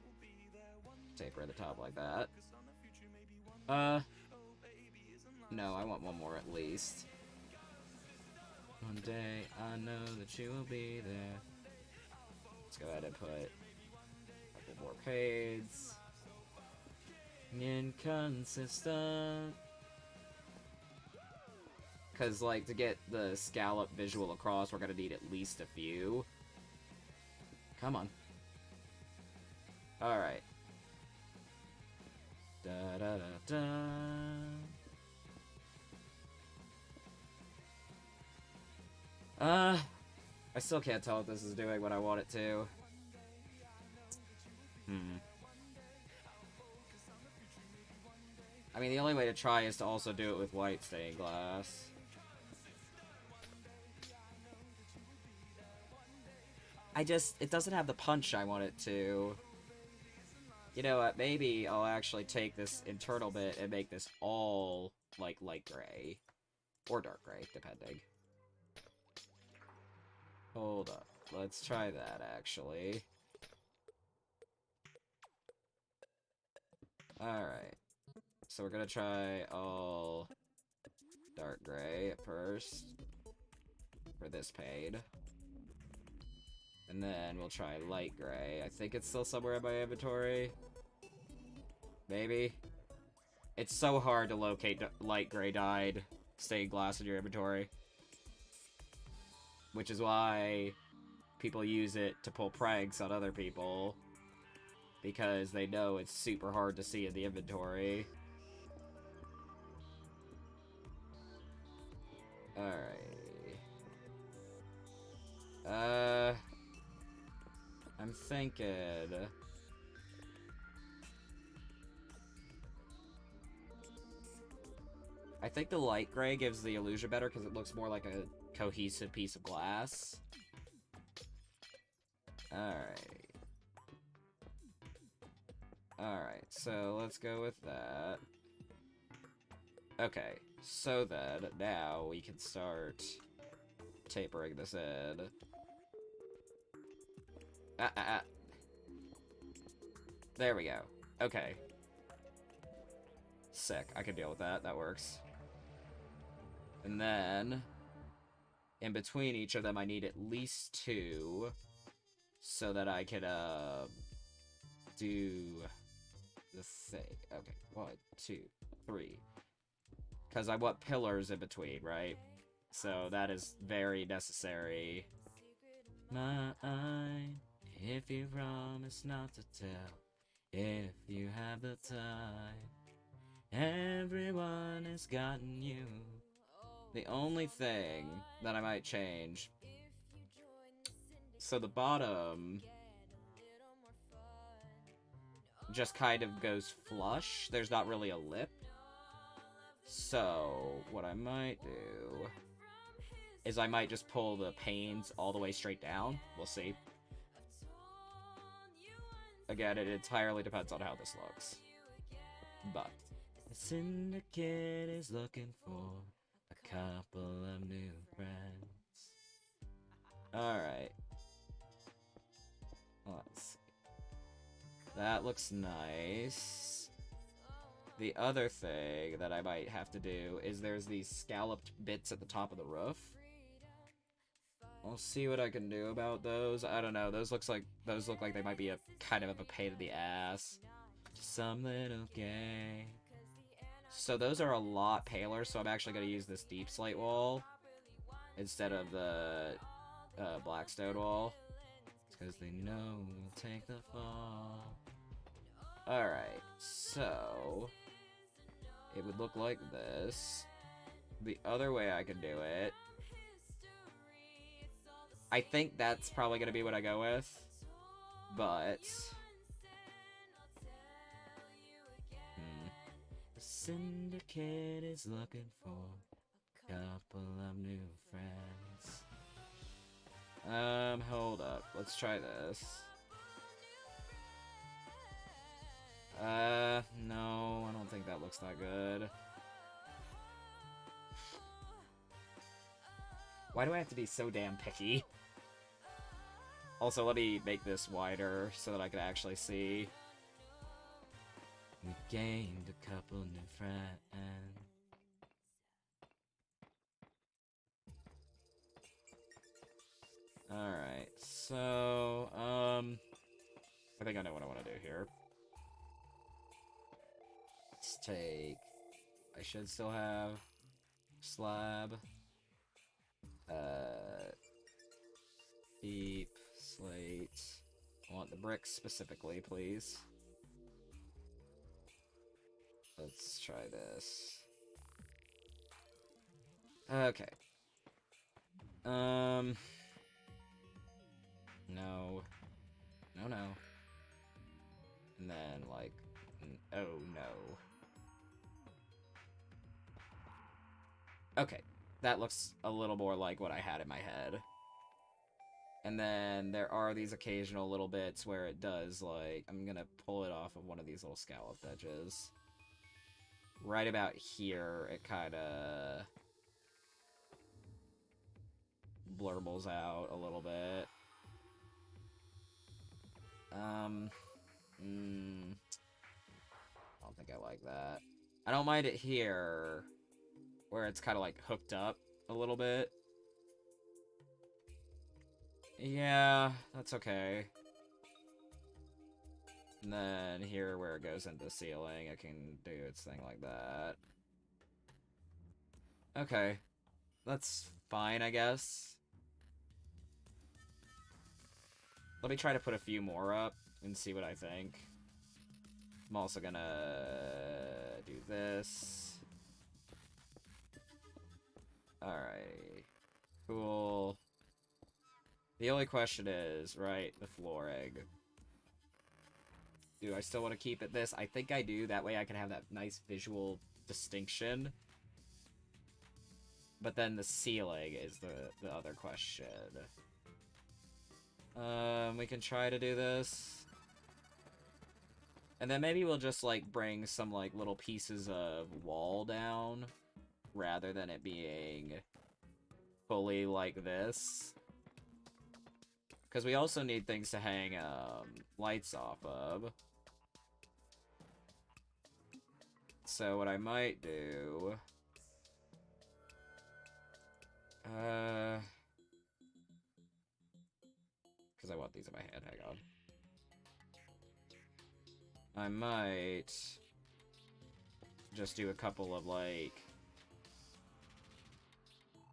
taper at the top like that. No, I want one more at least. One day, I know that you will be there. Let's go ahead and put a couple more pads. Inconsistent. Because, like, to get the scallop visual across, we're gonna need at least a few. Come on. Alright. Da-da-da-da. I still can't tell if this is doing what I want it to. I mean, the only way to try is to also do it with white stained glass. It doesn't have the punch I want it to. You know what, maybe I'll actually take this internal bit and make this all, like, light gray. Or dark gray, depending. Hold up. Let's try that, actually. Alright. So we're gonna try all dark gray at first. For this page. And then we'll try light gray. I think it's still somewhere in my inventory. Maybe. It's so hard to locate light gray dyed stained glass in your inventory. Which is why people use it to pull pranks on other people. Because they know it's super hard to see in the inventory. Alright. I'm thinking... I think the light gray gives the illusion better because it looks more like a cohesive piece of glass. Alright. Alright, so let's go with that. Okay, so then, now we can start tapering this in. There we go. Okay. Sick. I can deal with that. That works. And then, in between each of them, I need at least 2, so that I can, do the thing. Okay, 1, 2, 3. Because I want pillars in between, right? So that is very necessary. My eye, if you promise not to tell, if you have the time, everyone has gotten you. The only thing that I might change, so the bottom just kind of goes flush. There's not really a lip. So what I might do is I might just pull the panes all the way straight down. We'll see. Again, it entirely depends on how this looks. But the syndicate is looking for a couple of new friends. Alright. Let's see. that looks nice. The other thing that I might have to do is there's these scalloped bits at the top of the roof. I'll see what I can do about those. I don't know. Those look like they might be a kind of a pain in the ass. Some little gay. So those are a lot paler, so I'm actually going to use this deep slate wall instead of the blackstone wall. It's because they know we'll take the fall. Alright, so it would look like this. The other way I can do it, I think that's probably going to be what I go with, but the syndicate is looking for a couple of new friends. Hold up. Let's try this. No, I don't think that looks that good. Why do I have to be so damn picky? Also, let me make this wider so that I can actually see. We gained a couple new friends. Alright, so, I think I know what I want to do here. Let's take... I should still have slab. Deep slate. I want the bricks specifically, please. Let's try this. Okay. No. No, no. And then, like, oh, no. Okay. That looks a little more like what I had in my head. And then there are these occasional little bits where it does, like, I'm gonna pull it off of one of these little scalloped edges. Right about here, it kinda blurbles out a little bit. I don't think I like that. I don't mind it here, where it's kind of like hooked up a little bit. Yeah, that's okay. And then here where it goes into the ceiling, it can do its thing like that. Okay. That's fine, I guess. Let me try to put a few more up and see what I think. I'm also gonna do this. Alright. Cool. The only question is, right, the flooring. Do I still want to keep it this? I think I do. That way I can have that nice visual distinction. But then the ceiling is the other question. We can try to do this. And then maybe we'll just, like, bring some, like, little pieces of wall down. Rather than it being fully like this. Because we also need things to hang, lights off of. So what I might do... because I want these in my hand, hang on. I might just do a couple of, like,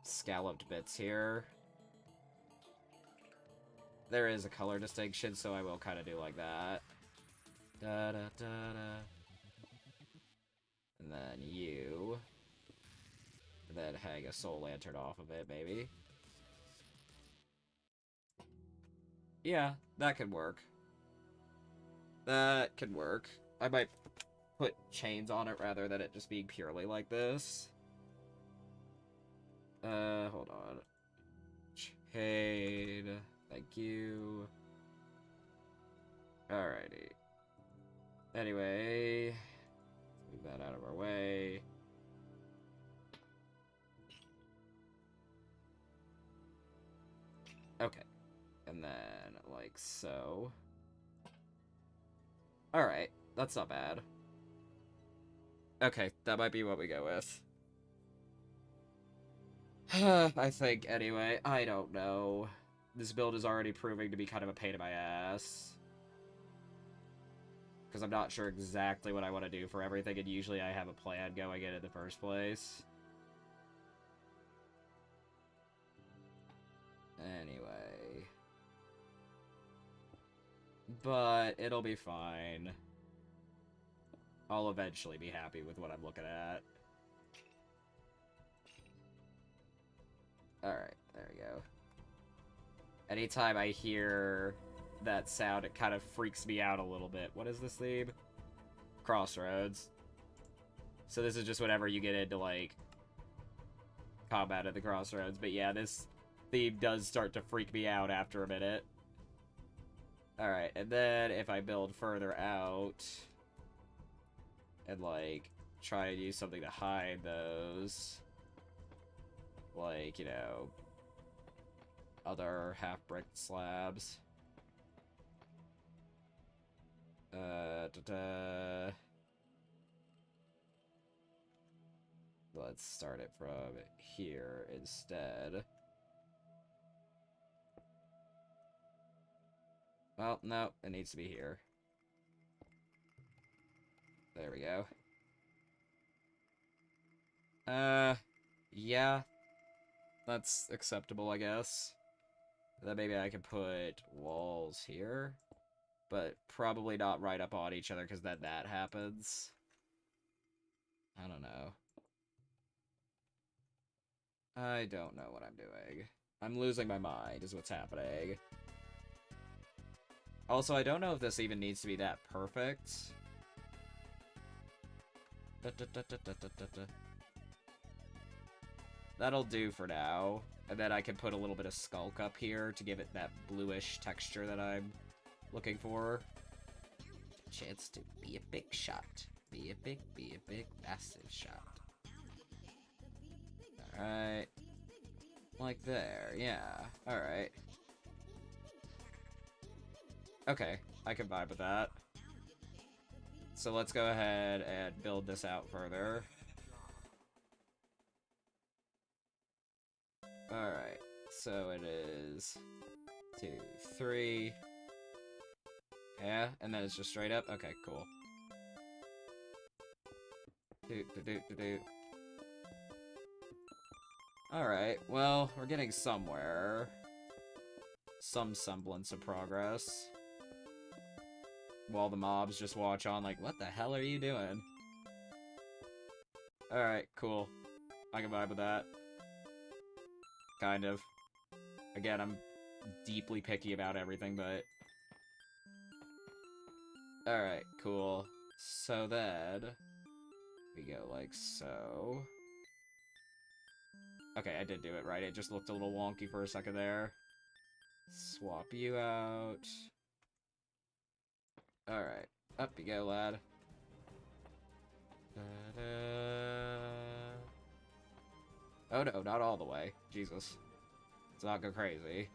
scalloped bits here. There is a color distinction, so I will kind of do like that. Da da da da. And then you. And then hang a soul lantern off of it, maybe. Yeah, that could work. That could work. I might put chains on it rather than it just being purely like this. Hold on. Chain. Thank you. Alrighty. Anyway, move that out of our way. Okay. And then, like so. Alright, that's not bad. Okay, that might be what we go with. I think, anyway. I don't know. This build is already proving to be kind of a pain in my ass. Because I'm not sure exactly what I want to do for everything, and usually I have a plan going in the first place. Anyway. But it'll be fine. I'll eventually be happy with what I'm looking at. Alright, there we go. Anytime I hear that sound, it kind of freaks me out a little bit. What is this theme? Crossroads. So this is just whenever you get into, like, combat at the crossroads. But yeah, this theme does start to freak me out after a minute. Alright, and then if I build further out and, like, try to use something to hide those, like, you know, other half-bricked slabs. Let's start it from here instead. Well, no, it needs to be here. There we go. Yeah. That's acceptable, I guess. Then maybe I can put walls here. But probably not right up on each other, because then that happens. I don't know. I don't know what I'm doing. I'm losing my mind, is what's happening. Also, I don't know if this even needs to be that perfect. That'll do for now. And then I can put a little bit of skulk up here to give it that bluish texture that I'm looking for. Chance to be a big shot. Be a big, massive shot. Alright. Like there, yeah. Alright. Okay, I can vibe with that. So let's go ahead and build this out further. Alright, so it is 2, 3. Yeah, and then it's just straight up? Okay, cool. Alright, well, we're getting somewhere. Some semblance of progress. While the mobs just watch on like, what the hell are you doing? Alright, cool. I can vibe with that. Kind of. Again, I'm deeply picky about everything, but... Alright, cool. So then... we go like so. Okay, I did do it right. It just looked a little wonky for a second there. Swap you out. Alright. Up you go, lad. Oh no, not all the way. Jesus. Let's not go crazy.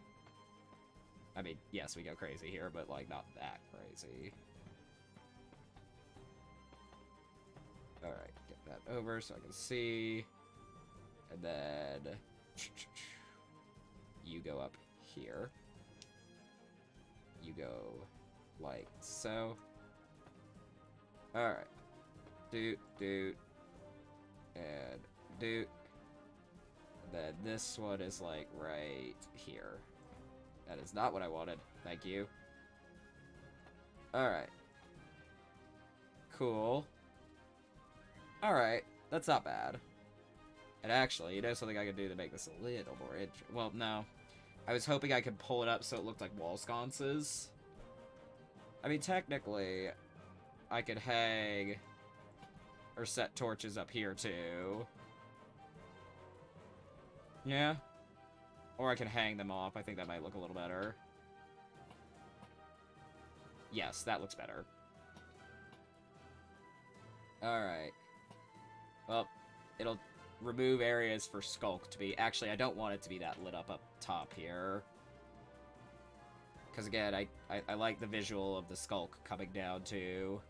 I mean, yes, we go crazy here, but, like, not that crazy. Alright, get that over so I can see. And then... you go up here. You go like so. Alright. Doot, doot. And doot. And then this one is like right here. That is not what I wanted. Thank you. Alright. Cool. Alright. That's not bad. And actually, you know something I could do to make this a little more interesting? Well, no. I was hoping I could pull it up so it looked like wall sconces. I mean, technically, I could hang or set torches up here, too. Yeah. Or I can hang them off. I think that might look a little better. Yes, that looks better. Alright. Well, it'll remove areas for Skulk to be... Actually, I don't want it to be that lit up top here. Because again, I like the visual of the Skulk coming down too.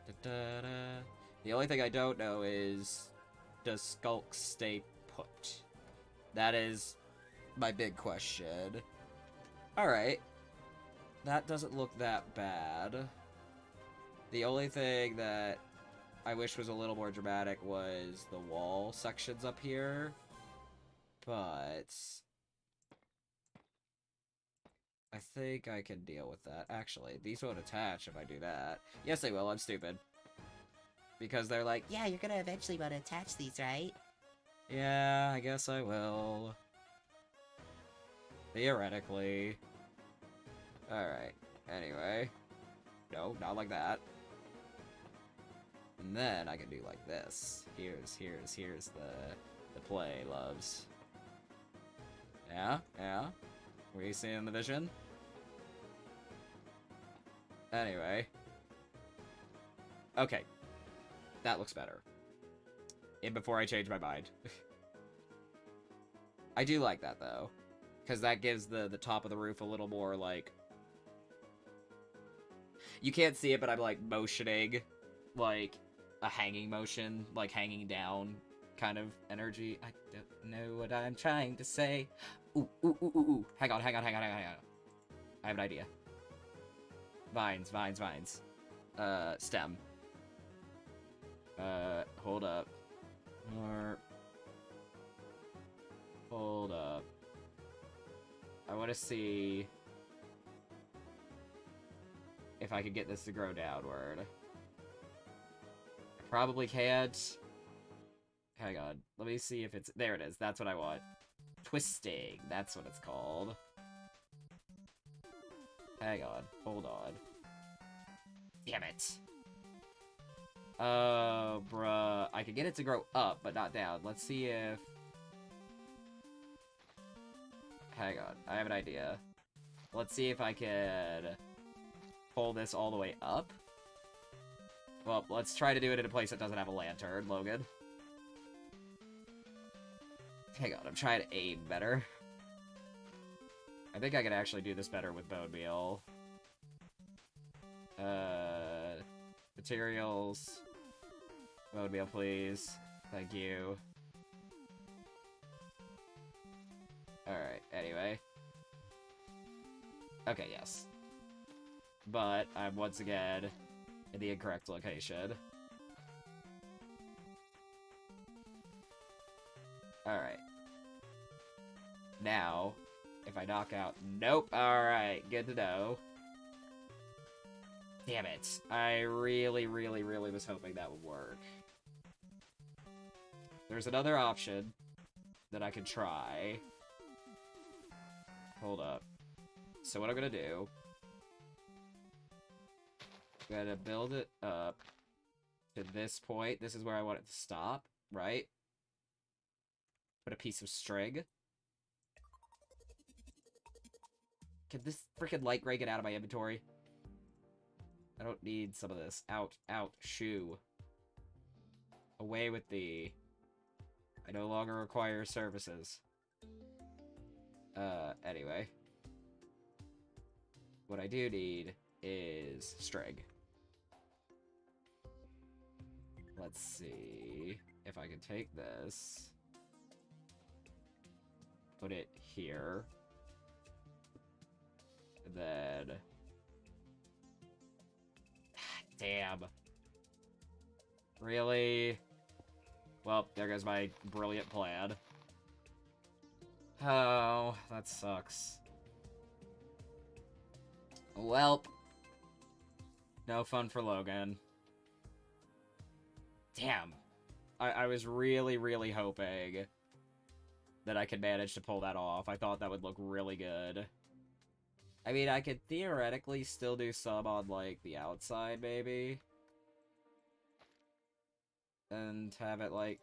Da-da-da. The only thing I don't know is, does Skulk stay put? That is my big question. Alright. That doesn't look that bad. The only thing that I wish was a little more dramatic was the wall sections up here. But I think I can deal with that. Actually, these won't attach if I do that. Yes, they will. I'm stupid. Because they're like, yeah, you're gonna eventually want to attach these, right? Yeah, I guess I will. Theoretically. Alright. Anyway. No, not like that. And then I can do like this. Here's the play, loves. Yeah? Were you seeing the vision? Anyway. Okay. That looks better. And before I change my mind. I do like that, though. Because that gives the top of the roof a little more, like... You can't see it, but I'm, like, motioning, like, a hanging motion, like, hanging down kind of energy. I don't know what I'm trying to say. Ooh. Hang on. I have an idea. Vines. Stem. Hold up. Hold up. I want to see if I could get this to grow downward. I probably can't. Hang on. Let me see if it's... There it is. That's what I want. Twisting. That's what it's called. Hang on. Hold on. Damn it. Oh, bruh. I could get it to grow up, but not down. Let's see if... Hang on. I have an idea. Let's see if I can pull this all the way up. Well, let's try to do it in a place that doesn't have a lantern, Logan. Hang on, I'm trying to aim better. I think I can actually do this better with bone meal. Materials. Bone meal, please. Thank you. Alright, anyway. Okay, yes. But I'm once again in the incorrect location. Alright. Now, if I knock out... Nope! Alright, good to know. Damn it. I really was hoping that would work. There's another option that I could try. Hold up. So what I'm gonna do... I'm gonna build it up to this point. This is where I want it to stop, right? Put a piece of string. Can this freaking light gray get out of my inventory? I don't need some of this. Out, shoo. Away with thee. I no longer require services. Anyway. What I do need is string. Let's see if I can take this. Put it here. And then... Damn. Really? Well, there goes my brilliant plan. Oh, that sucks. Welp. No fun for Logan. Damn. I was really hoping that I could manage to pull that off. I thought that would look really good. I mean, I could theoretically still do some on, like, the outside, maybe. And have it, like,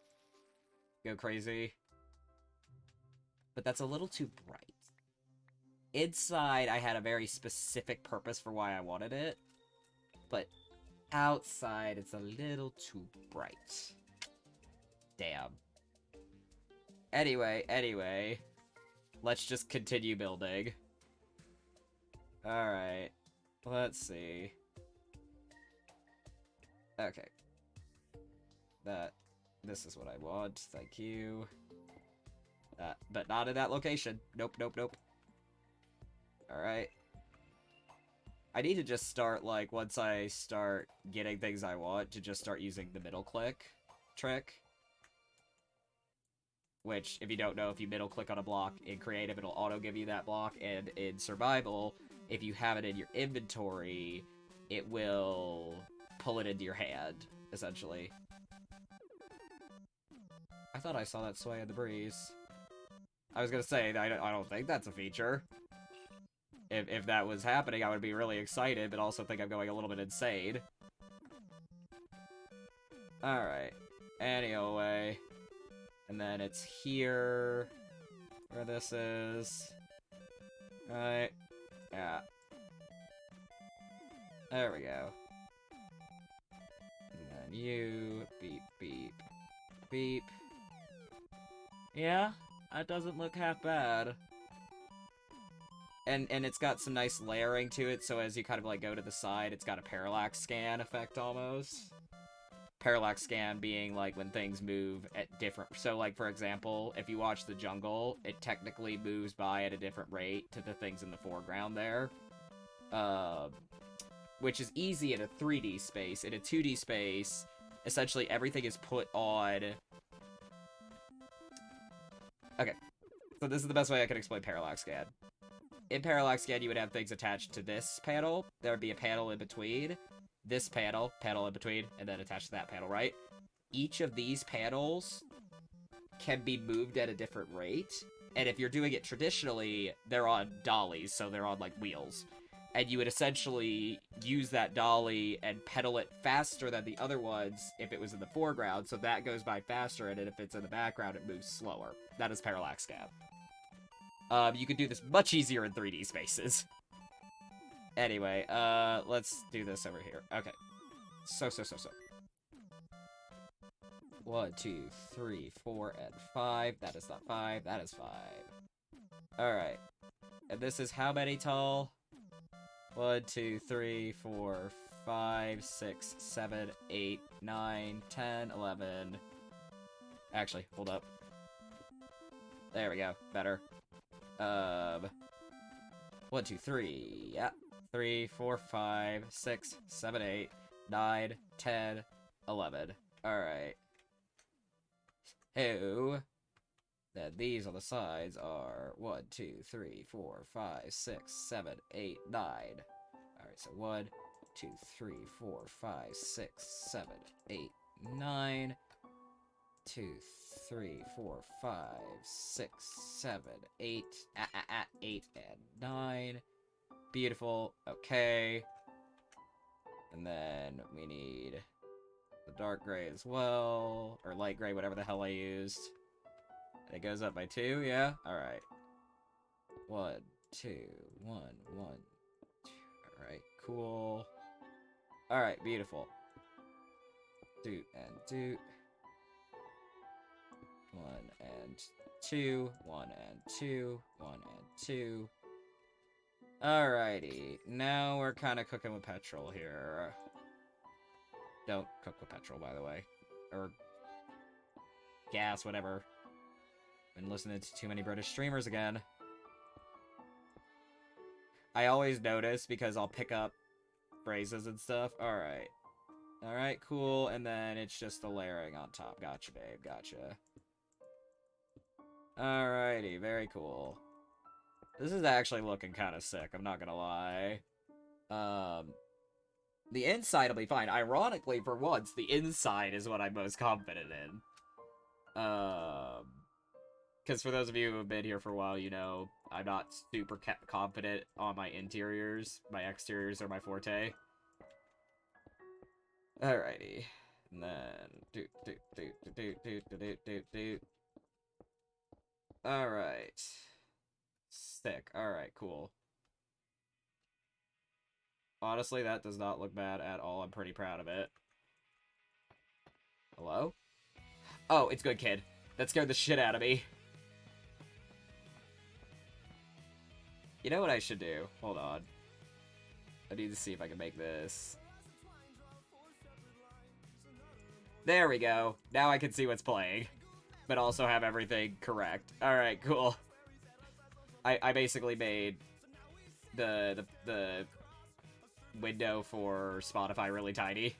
go crazy. But that's a little too bright. Inside, I had a very specific purpose for why I wanted it. But outside, it's a little too bright. Damn. Anyway. Let's just continue building. Alright. Let's see. Okay. This is what I want. Thank you. But not in that location. Nope, nope, nope. Alright. I need to just start, like, once I start getting things I want, to just start using the middle click trick. Which, if you don't know, if you middle click on a block in creative, it'll auto give you that block, and in survival, if you have it in your inventory, it will pull it into your hand, essentially. I thought I saw that sway in the breeze. I was gonna say, I don't think that's a feature. If that was happening, I would be really excited, but also think I'm going a little bit insane. Alright. Anyway. And then it's here. Where this is. Right. Yeah. There we go. And then you. Beep, beep, beep. Yeah, that doesn't look half bad. And it's got some nice layering to it, so as you kind of, like, go to the side, it's got a parallax scan effect, almost. Parallax scan being, like, when things move at different... So, like, for example, if you watch the jungle, it technically moves by at a different rate to the things in the foreground there. Which is easy in a 3D space. In a 2D space, essentially everything is put on... Okay. So this is the best way I can explain parallax scan. In parallax scan, you would have things attached to this panel. There would be a panel in between. This panel in between, and then attached to that panel, right? Each of these panels can be moved at a different rate. And if you're doing it traditionally, they're on dollies, so they're on, like, wheels. And you would essentially use that dolly and pedal it faster than the other ones if it was in the foreground, so that goes by faster, and if it's in the background, it moves slower. That is parallax scan. You could do this much easier in 3D spaces. Anyway, let's do this over here. Okay. So. 1, 2, 3, 4, and 5. That is not 5. That is 5. Alright. And this is how many tall? 1, 2, 3, 4, 5, 6, 7, 8, 9, 10, 11. Actually, hold up. There we go. Better. 1, 2, 3. Yeah. 3, 4, 5, 6, 7, 8, 9, 10, 11. Alright. Then these on the sides are 1, 2, 3, 4, 5, 6, 7, 8, 9. Alright, so 1, 2, 3, 4, 5, 6, 7, 8, 9. 2, 3, 4, 5, 6, 7, 8. 8 and 9. Beautiful. Okay. And then we need the dark gray as well. Or light gray, whatever the hell I used. It goes up by 2, yeah? Alright. 1, 2, 1, 1, 2. Alright, cool. Alright, beautiful. Doot and doot. 1 and 2. 1 and 2. 1 and 2. Alrighty. Now we're kind of cooking with petrol here. Don't cook with petrol, by the way. Or gas, whatever. Been listening to too many British streamers again. I always notice because I'll pick up phrases and stuff. Alright. Alright, cool. And then it's just the layering on top. Gotcha, babe. Gotcha. Alrighty. Very cool. This is actually looking kind of sick. I'm not gonna lie. The inside will be fine. Ironically, for once, the inside is what I'm most confident in. Because for those of you who have been here for a while, you know, I'm not super confident on my interiors. My exteriors are my forte. Alrighty. And then... Alright. Sick. Alright, cool. Honestly, that does not look bad at all. I'm pretty proud of it. Hello? Oh, it's good, kid. That scared the shit out of me. You know what I should do? Hold on. I need to see if I can make this. There we go. Now I can see what's playing. But also have everything correct. Alright, cool. I basically made the window for Spotify really tiny.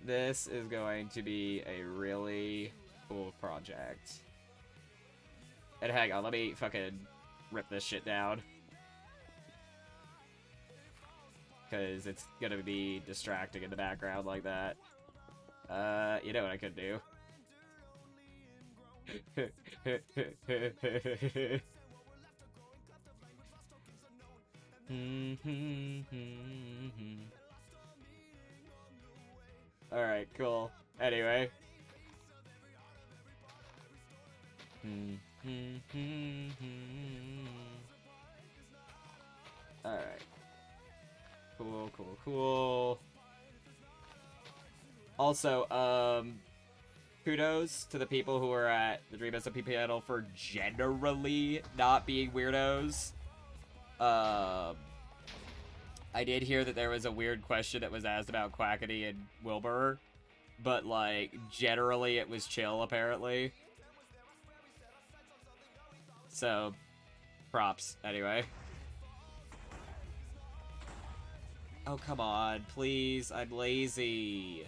This is going to be a really cool project. And hang on, let me fucking rip this shit down. Because it's gonna be distracting in the background like that. You know what I could do? Alright, cool. Anyway. Alright. Cool, cool, cool. Also, kudos to the people who are at the Dream SMP panel for generally not being weirdos. I did hear that there was a weird question that was asked about Quackity and Wilbur, but, like, generally it was chill, apparently. So, props, anyway. Oh, come on, please, I'm lazy.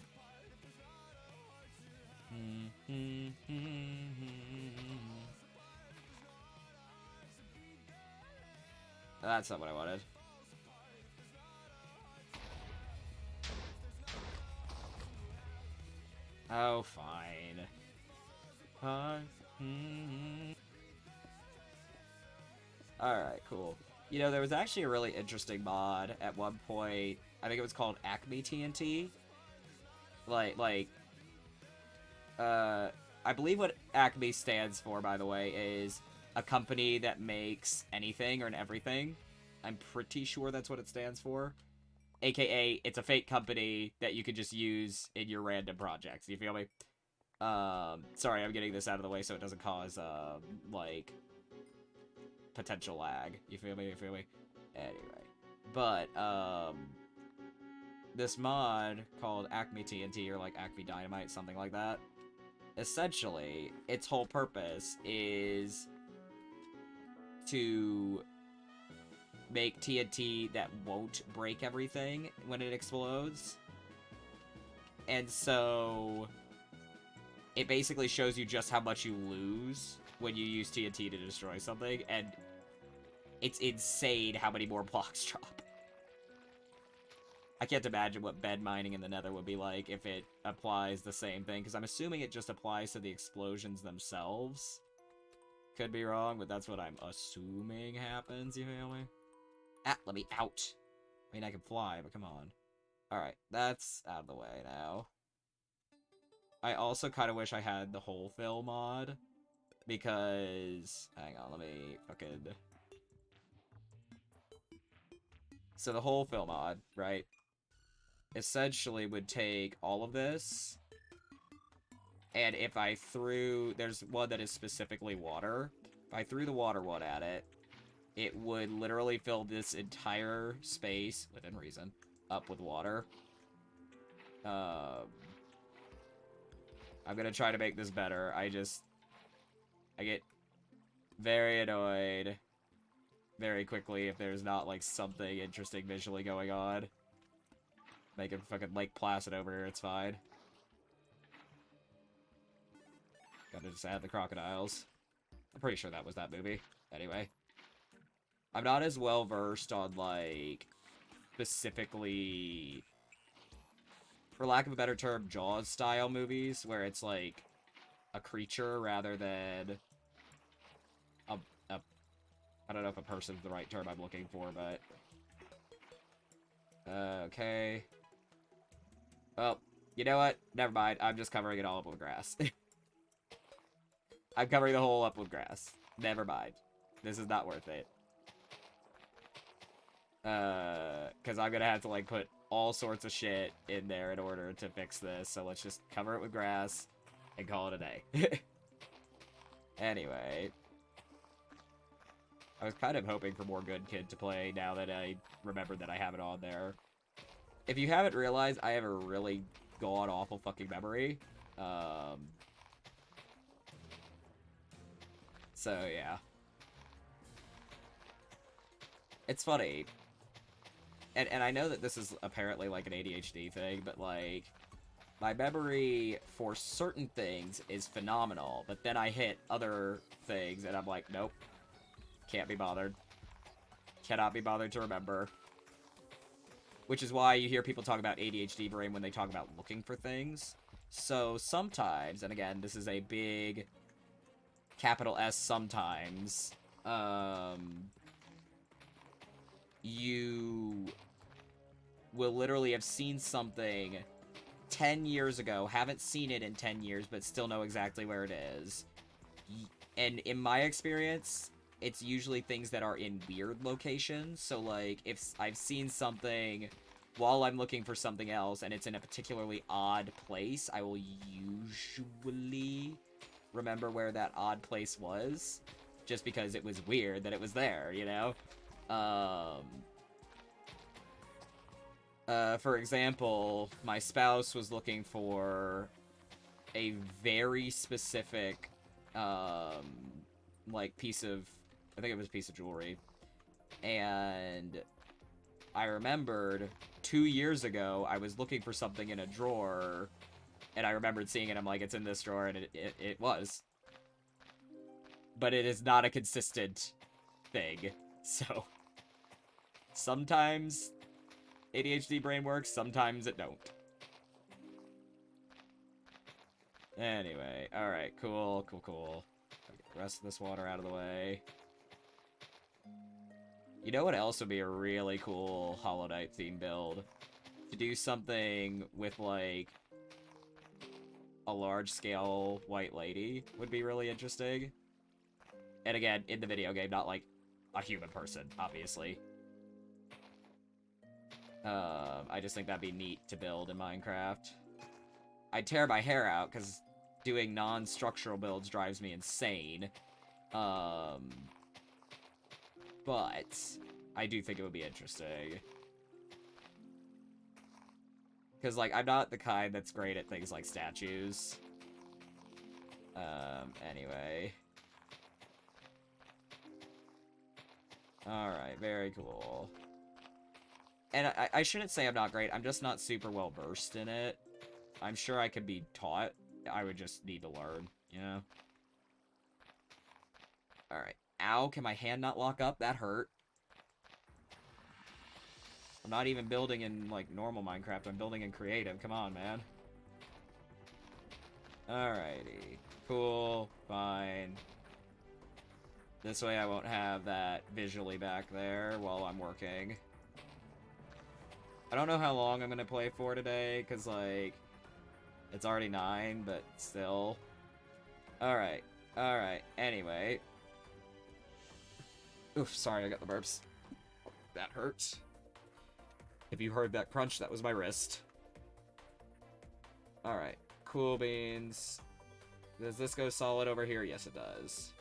That's not what I wanted. Oh, fine. Alright, cool. You know, there was actually a really interesting mod at one point. I think it was called Acme TNT. I believe what Acme stands for, by the way, is a company that makes anything or everything. I'm pretty sure that's what it stands for. AKA, it's a fake company that you can just use in your random projects. You feel me? Sorry, I'm getting this out of the way so it doesn't cause, like, potential lag. You feel me? You feel me? Anyway. But, this mod called Acme TNT, or, like, Acme Dynamite, something like that. Essentially, its whole purpose is to make TNT that won't break everything when it explodes. And so it basically shows you just how much you lose when you use TNT to destroy something, and it's insane how many more blocks drop. I can't imagine what bed mining in the Nether would be like if it applies the same thing, because I'm assuming it just applies to the explosions themselves. Could be wrong, but that's what I'm assuming happens, you feel me? Ah, let me out. I mean, I can fly, but come on. Alright, that's out of the way now. I also kind of wish I had the whole fill mod, because... Hang on, let me fucking... So the whole fill mod, right, essentially would take all of this, and if I threw... There's one that is specifically water. If I threw the water one at it, it would literally fill this entire space, within reason, up with water. I'm gonna try to make this better. I get very annoyed very quickly if there's not, like, something interesting visually going on. Make it fucking Lake Placid over here, it's fine. Gotta just add the crocodiles. I'm pretty sure that was that movie. Anyway. I'm not as well versed on, like, specifically, for lack of a better term, Jaws-style movies, where it's, like, a creature rather than I don't know if a person's the right term I'm looking for, but... okay. Well, you know what? Never mind. I'm just covering it all up with grass. I'm covering the whole up with grass. Never mind. This is not worth it. Because I'm gonna have to, like, put all sorts of shit in there in order to fix this, so let's just cover it with grass and call it a day. Anyway. I was kind of hoping for more Good Kid to play now that I remembered that I have it on there. If you haven't realized, I have a really god-awful fucking memory. So, yeah. It's funny. And I know that this is apparently, like, an ADHD thing, but, like, my memory for certain things is phenomenal, but then I hit other things, and I'm like, nope. Can't be bothered. Cannot be bothered to remember. Which is why you hear people talk about ADHD brain when they talk about looking for things. So sometimes, and again, this is a big capital S sometimes, you will literally have seen something 10 years ago, haven't seen it in 10 years, but still know exactly where it is. And in my experience, it's usually things that are in weird locations. So, like, if I've seen something while I'm looking for something else and it's in a particularly odd place, I will usually remember where that odd place was, just because it was weird that it was there, you know? For example, my spouse was looking for a very specific, like, piece of, I think it was a piece of jewelry, and I remembered 2 years ago I was looking for something in a drawer, and I remembered seeing it. I'm like, it's in this drawer, and it was. But it is not a consistent thing, so sometimes ADHD brain works, sometimes it don't. Anyway, alright, cool. Get the rest of this water out of the way. You know what else would be a really cool Hollow Knight theme build? To do something with, like, a large-scale white lady would be really interesting. And again, in the video game, not, like, a human person, obviously. I just think that'd be neat to build in Minecraft. I'd tear my hair out, because doing non-structural builds drives me insane. But I do think it would be interesting. Because, like, I'm not the kind that's great at things like statues. Anyway. Alright, very cool. And I shouldn't say I'm not great, I'm just not super well versed in it. I'm sure I could be taught. I would just need to learn, you know? Alright. Ow, can my hand not lock up? That hurt. I'm not even building in, like, normal Minecraft. I'm building in creative. Come on, man. Alrighty. Cool. Fine. This way I won't have that visually back there while I'm working. I don't know how long I'm gonna play for today, because, like, it's already 9, but still. Alright. Alright. Anyway. Oof, sorry, I got the burps. That hurts. If you heard that crunch, that was my wrist. Alright. Cool beans. Does this go solid over here? Yes, it does.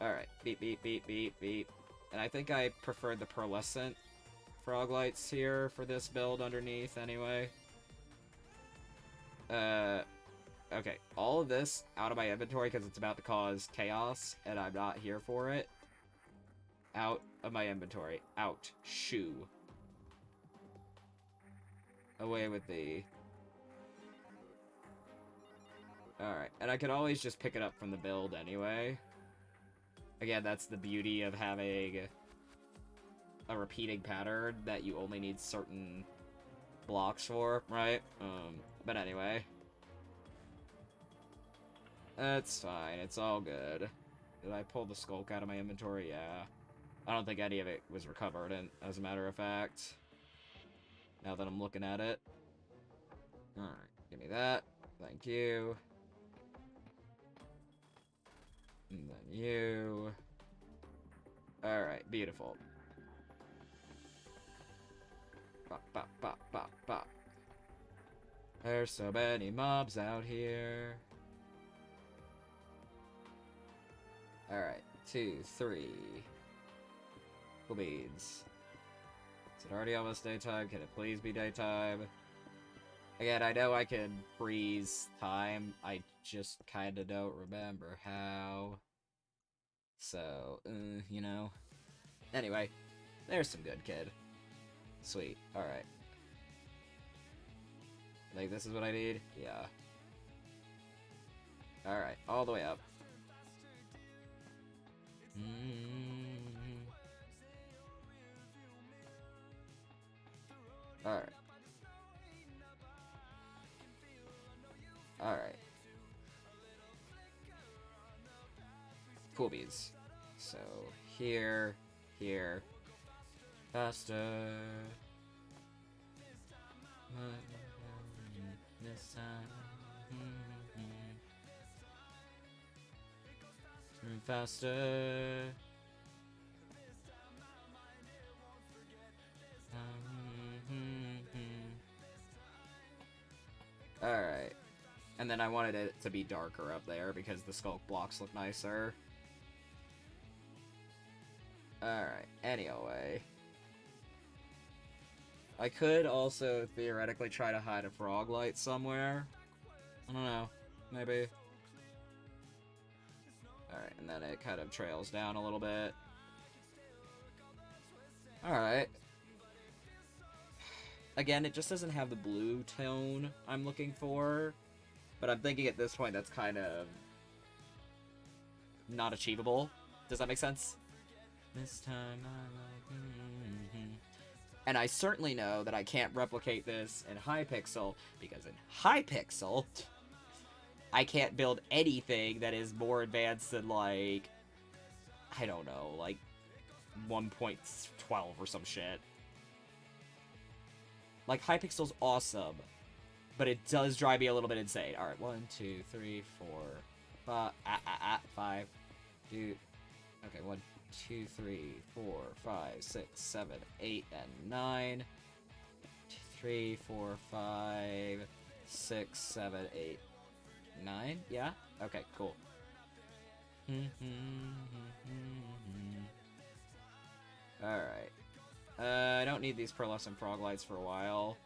Alright. Beep, beep, beep, beep, beep. And I think I preferred the pearlescent frog lights here for this build underneath, anyway. Okay. All of this out of my inventory because it's about to cause chaos, and I'm not here for it. Out of my inventory. Out. Shoo. Away with thee. Alright, and I can always just pick it up from the build anyway. Again, that's the beauty of having a repeating pattern that you only need certain blocks for, right? But anyway. That's fine, it's all good. Did I pull the skulk out of my inventory? Yeah. I don't think any of it was recovered, and as a matter of fact, now that I'm looking at it. Alright, give me that. Thank you. And then you. Alright, beautiful. Bop, bop. There's so many mobs out here. Alright, 2, 3. Cool beans. Is it already almost daytime? Can it please be daytime? Again, I know I can freeze time. I just kinda don't remember how. So, you know. Anyway, there's some good kid. Sweet. Alright. Like, this is what I need? Yeah. Alright, all the way up. Alright. Alright. Cool beans. So, here, here. Faster. This time. Faster. Alright. And then I wanted it to be darker up there because the sculk blocks look nicer. Alright, anyway. I could also theoretically try to hide a frog light somewhere. I don't know. Maybe. Alright, and then it kind of trails down a little bit. Alright. Again, it just doesn't have the blue tone I'm looking for. But I'm thinking at this point that's kind of not achievable. Does that make sense? This time I like... And I certainly know that I can't replicate this in Hypixel, because in Hypixel, I can't build anything that is more advanced than, like, I don't know, like 1.12 or some shit. Like, Hypixel's awesome, but it does drive me a little bit insane. Alright, 1, 2, 3, 4, 5, dude. Okay, 1, 2, 3, 4, 5, 6, 7, 8, and 9. 2, 3, 4, 5, 6, 7, 8, 9? Yeah? Okay, cool. Alright. I don't need these pearlescent frog lights for a while.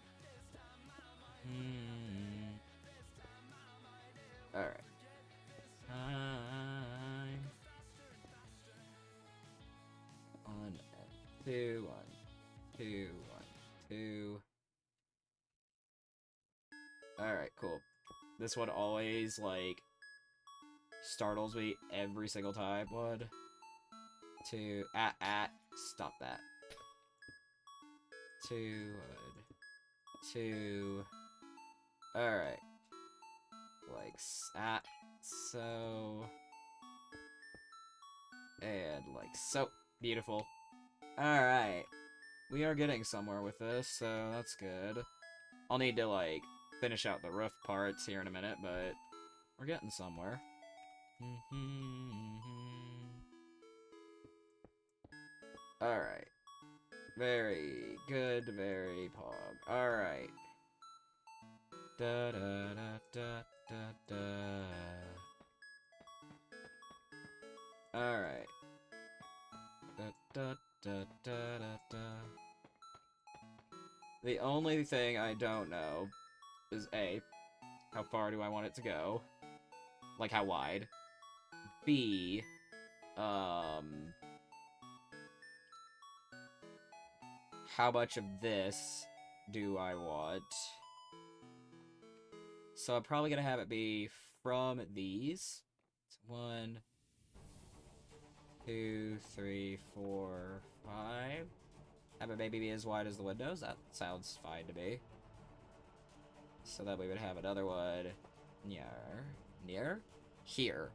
Alright. Time. 1 and 2, 1, 2, 1, 2. Alright, cool. This one always, like, startles me every single time. 1, 2, stop that. 2, 1, 2. Alright. Like, so. And, like, so. Beautiful. Alright. We are getting somewhere with this, so that's good. I'll need to, like, finish out the roof parts here in a minute, but we're getting somewhere. Alright. Very good, very pog. Alright. Da da da da da da. Alright. Da da da da da da. The only thing I don't know is A, how far do I want it to go? Like, how wide? B, how much of this do I want? So I'm probably gonna have it be from these. 1, 2, 3, 4, 5. Have it maybe be as wide as the windows. That sounds fine to me. So that we would have another one near here.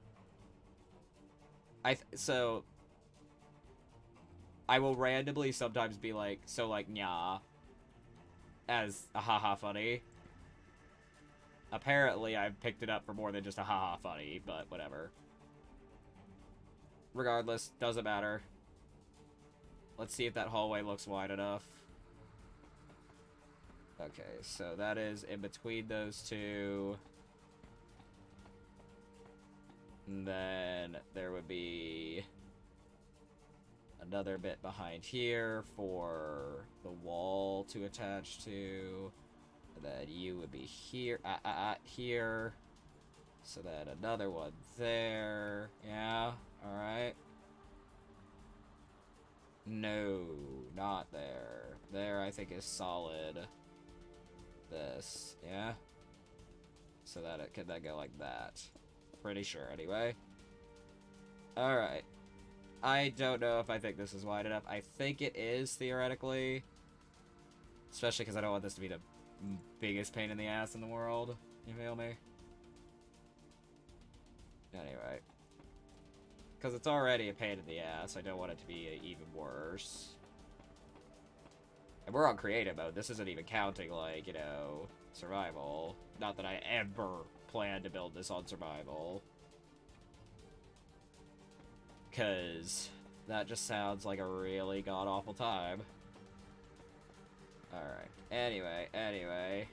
So I will randomly sometimes be like, so like, nya, as a haha funny. Apparently, I've picked it up for more than just a haha funny, but whatever. Regardless, doesn't matter. Let's see if that hallway looks wide enough. Okay, so that is in between those two. And then there would be another bit behind here for the wall to attach to. And then you would be here, here. So then another one there. Yeah, alright. No, not there. There, I think, is solid. This, yeah? So that it could then go like that. Pretty sure, anyway. Alright. I don't know if I think this is wide enough. I think it is, theoretically. Especially because I don't want this to be the biggest pain in the ass in the world. You feel me? Anyway. Because it's already a pain in the ass. I don't want it to be even worse. And we're on creative mode. This isn't even counting, like, you know, survival. Not that I ever plan to build this on survival. Because that just sounds like a really god-awful time. Alright. Anyway.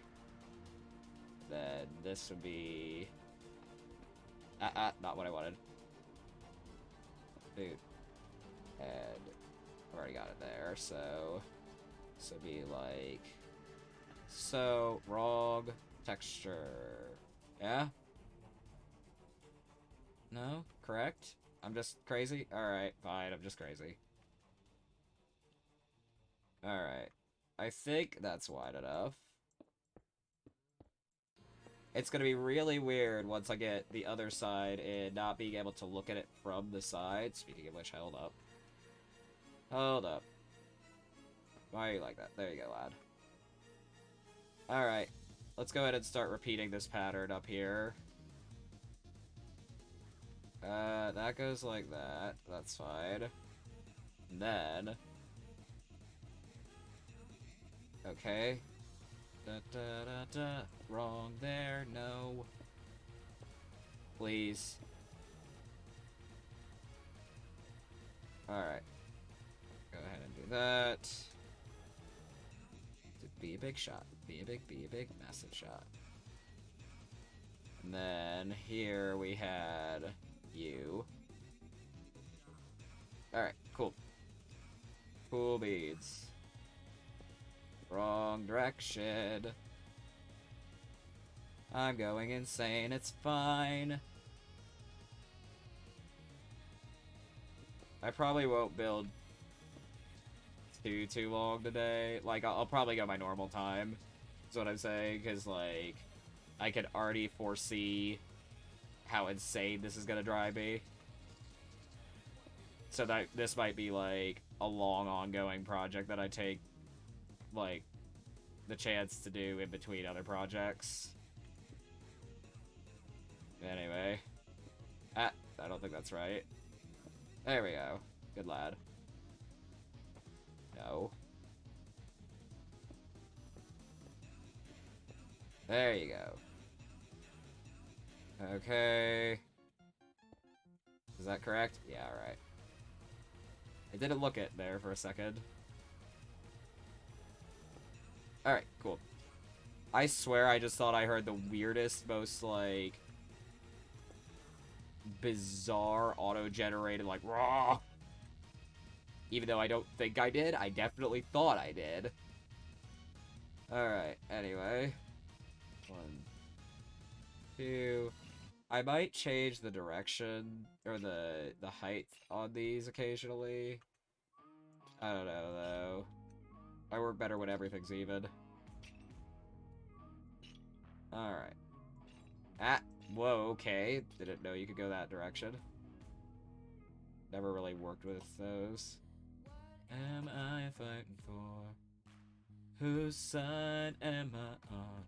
Then this would be... not what I wanted. Dude. And I've already got it there, so... This would be like... So, wrong texture. Yeah? No? Correct? I'm just crazy? Alright, fine, I'm just crazy. Alright. I think that's wide enough. It's gonna be really weird once I get the other side and not being able to look at it from the side. Speaking of which, hold up. Hold up. Why are you like that? There you go, lad. Alright. Let's go ahead and start repeating this pattern up here. That goes like that. That's fine. And then... Okay. Da. Wrong there. No. Please. Alright. Go ahead and do that. Be a big shot. Be a big, massive shot. And then here we had you. Alright, cool. Cool beads. Wrong direction. I'm going insane, it's fine. I probably won't build too long today. Like, I'll probably go my normal time, is what I'm saying, because, like, I can already foresee how insane this is gonna drive me. So that this might be, like, a long ongoing project that I take, like, the chance to do in between other projects. Anyway. I don't think that's right. There we go. Good lad. No. There you go. Okay. Is that correct? Yeah, alright. I didn't look at there for a second. Alright, cool. I swear I just thought I heard the weirdest, most, like, bizarre auto-generated, like, raw. Even though I don't think I did, I definitely thought I did. Alright, anyway. 1, 2. I might change the direction, or the height on these occasionally. I don't know, though. I work better when everything's even. Alright. Whoa, okay. Didn't know you could go that direction. Never really worked with those. Am I fighting for? Whose side am I on?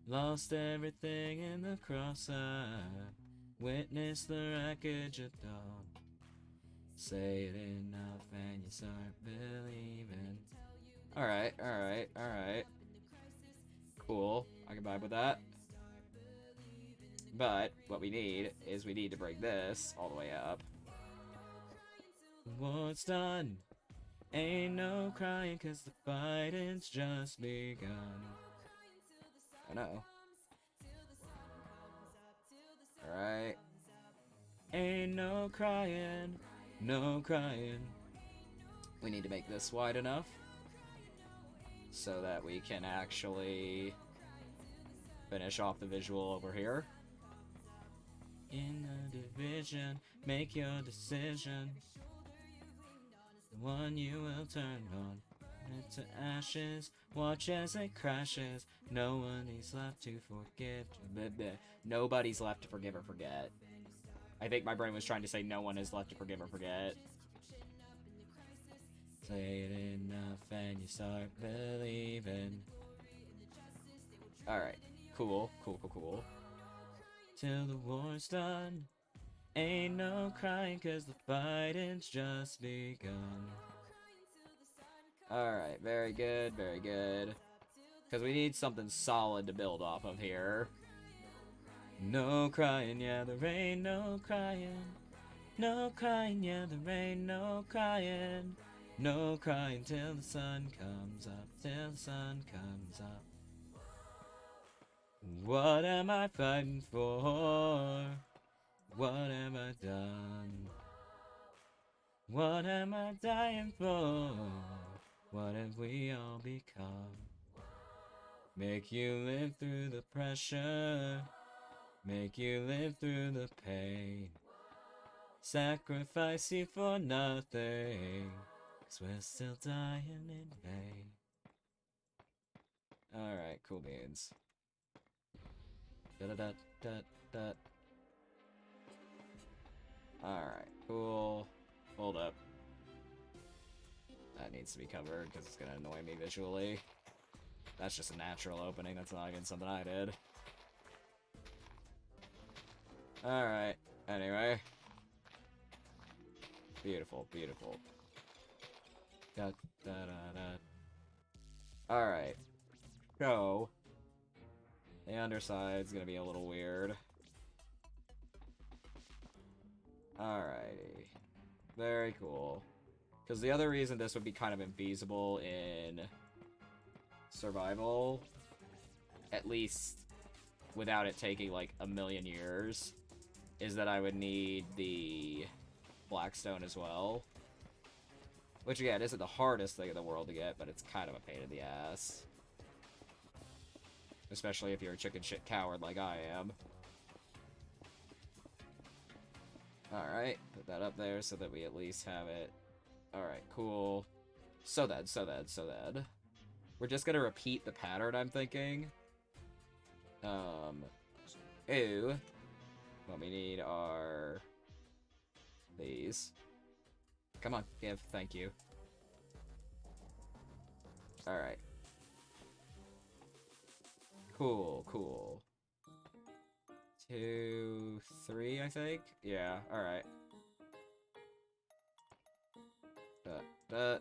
Lost everything in the crossfire. Witness the wreckage of dawn. Say it enough and you start believing. Alright. Cool. I can vibe with that. But what we need is we need to bring this all the way up. What's done Ain't no crying 'cause the fighting's just begun. Oh no. Alright. Ain't no crying, no crying. We need to make this wide enough so that we can actually finish off the visual over here. In the division, make your decision. The one you will turn on. It to ashes, watch as it crashes. No one is left to forgive. Nobody's left to forgive or forget. I think my brain was trying to say no one is left to forgive or forget. Say it enough and you start believing. Alright, cool. Till the war's done. Ain't no crying 'cause the fighting's just begun. Alright, very good. Because we need something solid to build off of here. No crying, yeah, there ain't no crying. No crying, yeah, there ain't no crying. No crying till the sun comes up, till the sun comes up. What am I fighting for? What have I done? What am I dying for? What have we all become? Make you live through the pressure. Make you live through the pain. Sacrifice you for nothing. 'Cause we're still dying in vain. Alright, cool beans. Da-da-da-da-da. Alright, cool. Hold up. That needs to be covered because it's gonna annoy me visually. That's just a natural opening, that's not even something I did. Alright, anyway. Beautiful. Alright. So, the underside's gonna be a little weird. Alrighty. Very cool. Because the other reason this would be kind of infeasible in survival, at least without it taking like a million years, is that I would need the Blackstone as well. Which again, isn't the hardest thing in the world to get, but it's kind of a pain in the ass. Especially if you're a chicken shit coward like I am. Alright, put that up there so that we at least have it. Alright, cool. So then. We're just gonna repeat the pattern, I'm thinking. Ew. What we need are these. Come on, give, thank you. Alright. Cool. 2, 3, I think? Yeah, alright. Da,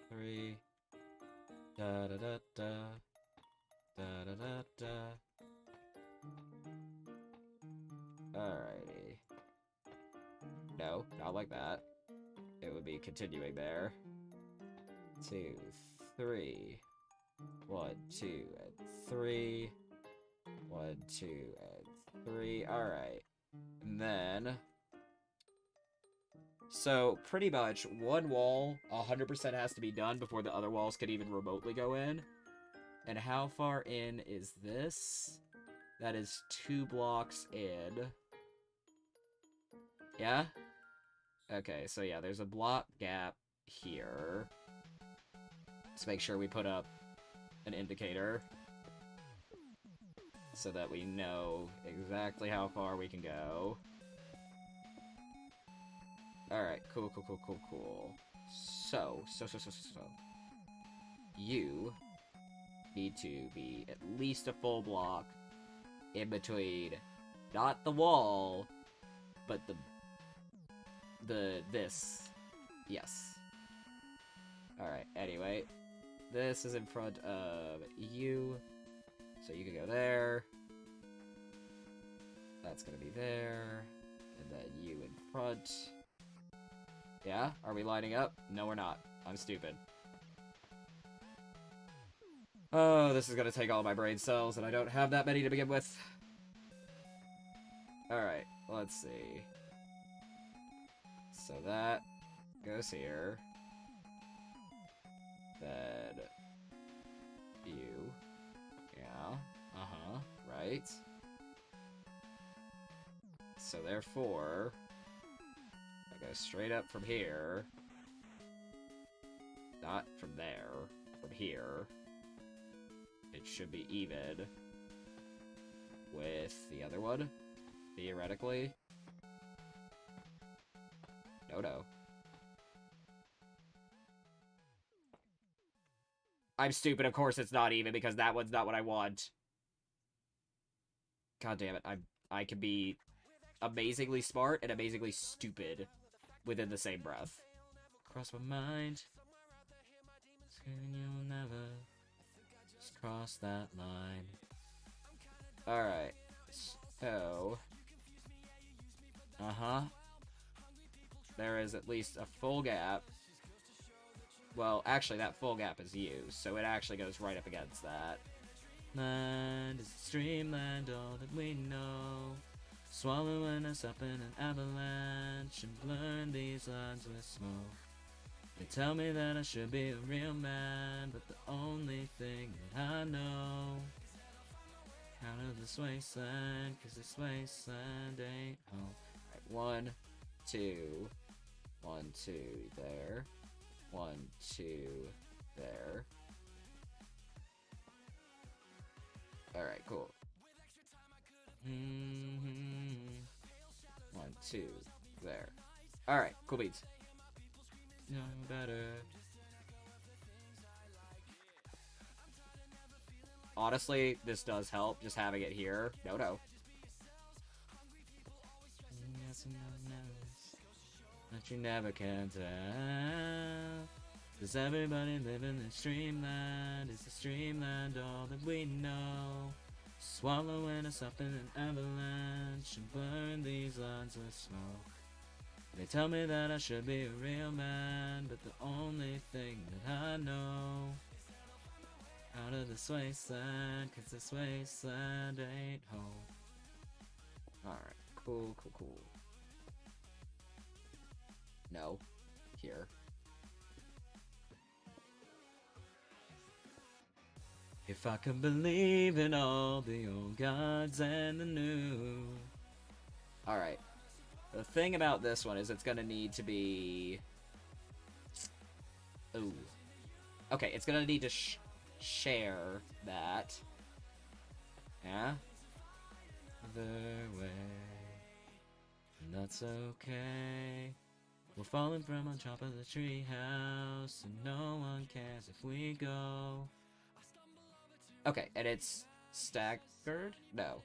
3. Alrighty. No, not like that. It would be continuing there. 2, 3. 1, 2, and 3. 1, 2, and 3. Alright. And then... So, pretty much, one wall 100% has to be done before the other walls could even remotely go in. And how far in is this? That is 2 blocks in. Yeah? Okay, so yeah, there's a block gap here. Let's make sure we put up an indicator so that we know exactly how far we can go. Alright, cool. So. You need to be at least a full block in between, not the wall, but this. Yes. Alright, anyway. This is in front of you, so you can go there. That's gonna be there, and then you in front. Yeah? Are we lining up? No, we're not. I'm stupid. Oh, this is gonna take all my brain cells, and I don't have that many to begin with. Alright, let's see. So that goes here. Then you. Yeah. Uh-huh. Right. So therefore, I go straight up from here. Not from there. From here. It should be even with the other one, theoretically. No. I'm stupid, of course it's not even, because that one's not what I want. God damn it, I can be amazingly smart and amazingly stupid within the same breath. Cross my mind. You'll never just cross that line. Alright. So. There is at least a full gap. Well, actually, that full gap is used, so it actually goes right up against that. Land is streamland, all that we know. Swallowing us up in an avalanche and blurring these lines with smoke. They tell me that I should be a real man, but the only thing that I know out of this wasteland, 'cause this wasteland ain't home. Alright, 1, 2, 1, 2, there. 1, 2, there. Alright, cool. 1, 2, there. Alright, cool beats. No better. Honestly, this does help, just having it here. No. That you never can tell. Does everybody live in this dreamland? Is the dreamland all that we know? Swallowing us up in an avalanche and burn these lines with smoke. They tell me that I should be a real man, but the only thing that I know out of this wasteland, 'cause this wasteland ain't home. Alright, cool. No. Here. If I could believe in all the old gods and the new. Alright. The thing about this one is it's gonna need to be... Ooh. Okay, it's gonna need to share that. Yeah? The way. And that's okay. We're falling from on top of the treehouse, and no one cares if we go. Okay, and it's staggered? No.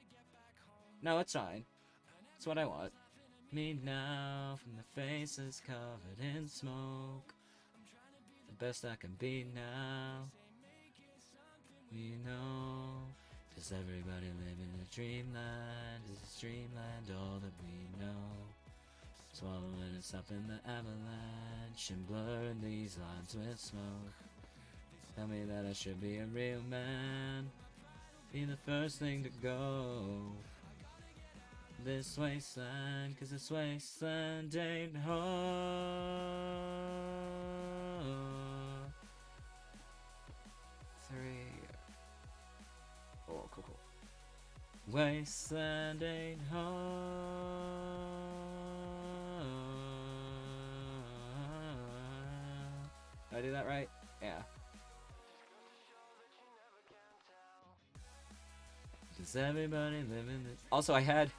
No, it's fine. It's what I want. Me now, from the faces covered in smoke. The best I can be now. We know. Does everybody live in a dreamland? Is this dreamland all that we know? Swallowing us up in the avalanche and blurring these lines with smoke. Tell me that I should be a real man. Be the first thing to go. This wasteland, 'cause this wasteland ain't home. 3. Oh, cool. Wasteland ain't home. Did I do that right? Yeah. Does everybody live in this? Also, I had...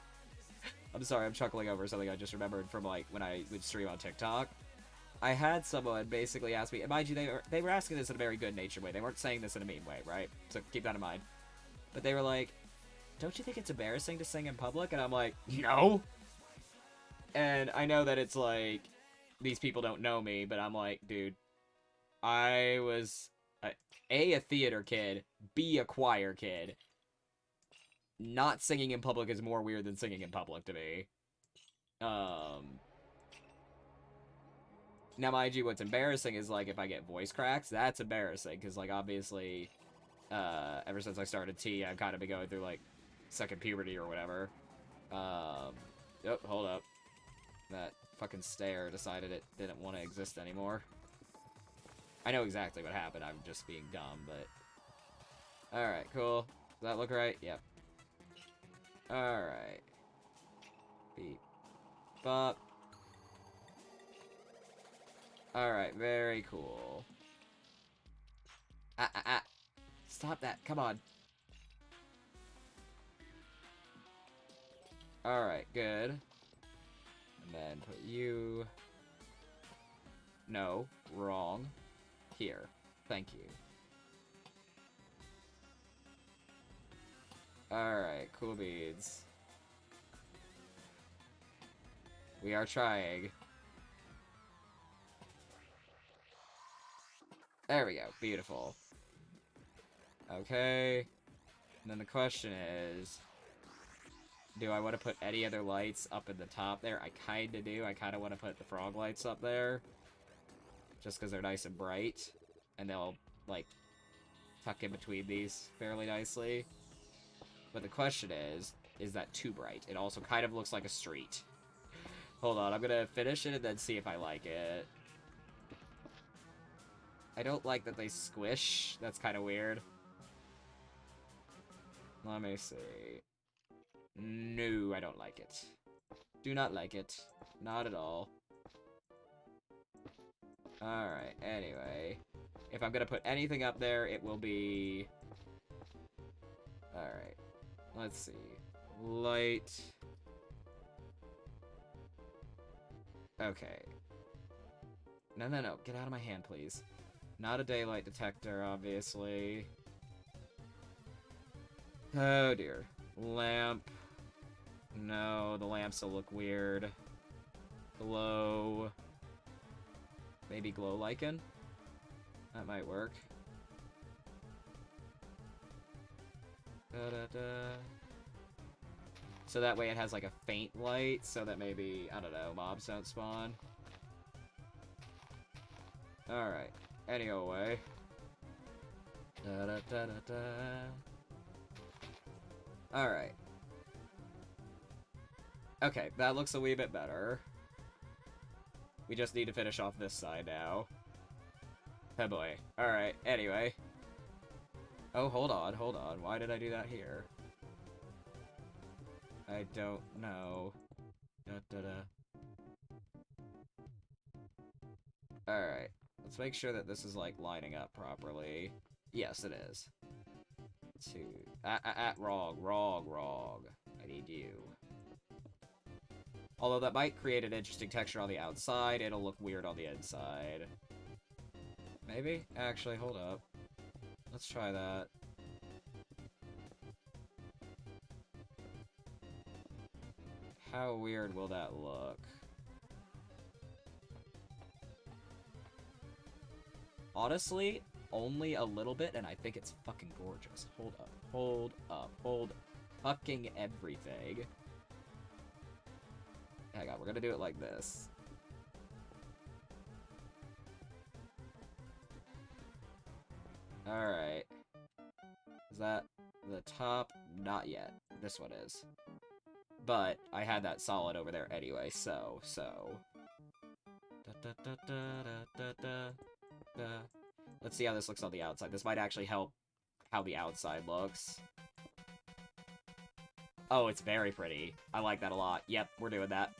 I'm sorry, I'm chuckling over something I just remembered from, like, when I would stream on TikTok. I had someone basically ask me, and mind you, they were asking this in a very good-natured way. They weren't saying this in a mean way, right? So keep that in mind. But they were like, don't you think it's embarrassing to sing in public? And I'm like, no! And I know that it's like, these people don't know me, but I'm like, dude, I was, A, theater kid, B, a choir kid. Not singing in public is more weird than singing in public to me. Now, mind you, what's embarrassing is, like, if I get voice cracks, that's embarrassing, because, like, obviously, ever since I started T, I've kind of been going through, like, second puberty or whatever. Oh, hold up. That fucking stair decided it didn't want to exist anymore. I know exactly what happened, I'm just being dumb, but... Alright, cool. Does that look right? Yep. Alright. Beep. Bop. Alright, very cool. Stop that, come on. Alright, good. And then put you... No, wrong. Here. Thank you. Alright, cool beads. We are trying. There we go. Beautiful. Okay. And then the question is... Do I want to put any other lights up in the top there? I kinda do. I kinda want to put the frog lights up there. Just because they're nice and bright. And they'll, like, tuck in between these fairly nicely. But the question is that too bright? It also kind of looks like a street. Hold on, I'm gonna finish it and then see if I like it. I don't like that they squish. That's kind of weird. Let me see. No, I don't like it. Do not like it. Not at all. Alright, anyway. If I'm gonna put anything up there, it will be... Alright. Let's see. Light. Okay. No. Get out of my hand, please. Not a daylight detector, obviously. Oh, dear. Lamp. No, the lamps will look weird. Glow. Maybe glow lichen? That might work. So that way it has like a faint light, so that maybe, I don't know, mobs don't spawn. Alright. Anyway. Alright. Okay, that looks a wee bit better. We just need to finish off this side now. Oh boy. Alright, anyway. Oh, hold on. Why did I do that here? I don't know. Alright. Let's make sure that this is, like, lining up properly. Yes, it is. Wrong. I need you. Although that might create an interesting texture on the outside, it'll look weird on the inside. Maybe? Actually, hold up. Let's try that. How weird will that look? Honestly, only a little bit, and I think it's fucking gorgeous. Hold up. Fucking everything. Hang on, we're gonna do it like this. Alright. Is that the top? Not yet. This one is. But I had that solid over there anyway, so. Let's see how this looks on the outside. This might actually help how the outside looks. Oh, it's very pretty. I like that a lot. Yep, we're doing that.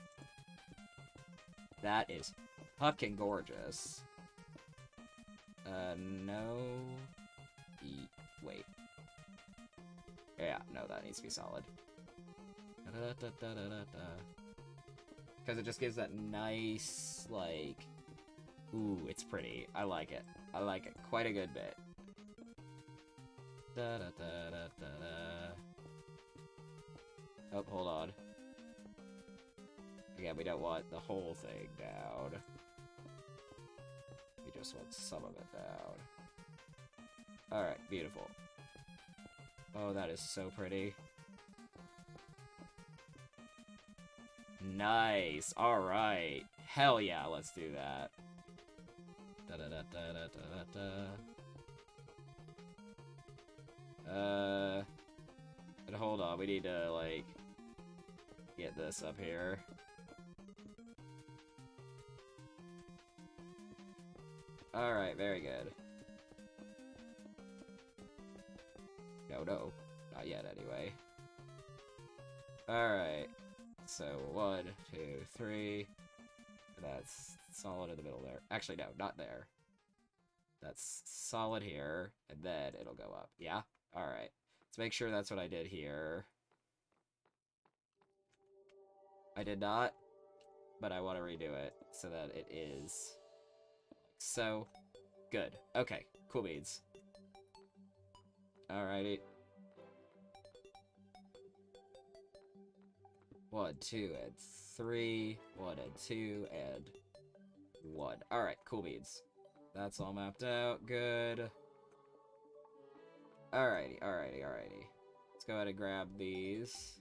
That is fucking gorgeous. No. Wait. Yeah, no, that needs to be solid. Because it just gives that nice, like... Ooh, it's pretty. I like it. I like it quite a good bit. Oh, hold on. Again, we don't want the whole thing down. We just want some of it down. Alright, beautiful. Oh, that is so pretty. Nice! Alright. Hell yeah, let's do that. And hold on, we need to, like, get this up here. Alright, very good. No, not yet anyway. Alright, so 1, 2, 3. That's solid in the middle there. Actually, no, not there. That's solid here, and then it'll go up. Yeah? Alright. Let's make sure that's what I did here. I did not, but I want to redo it so that it is like so. Good. Okay, cool beans. Alrighty. 1, 2, and 3. 1 and 2 and 1. Alright, cool beans. That's all mapped out. Good. Alrighty. Let's go ahead and grab these.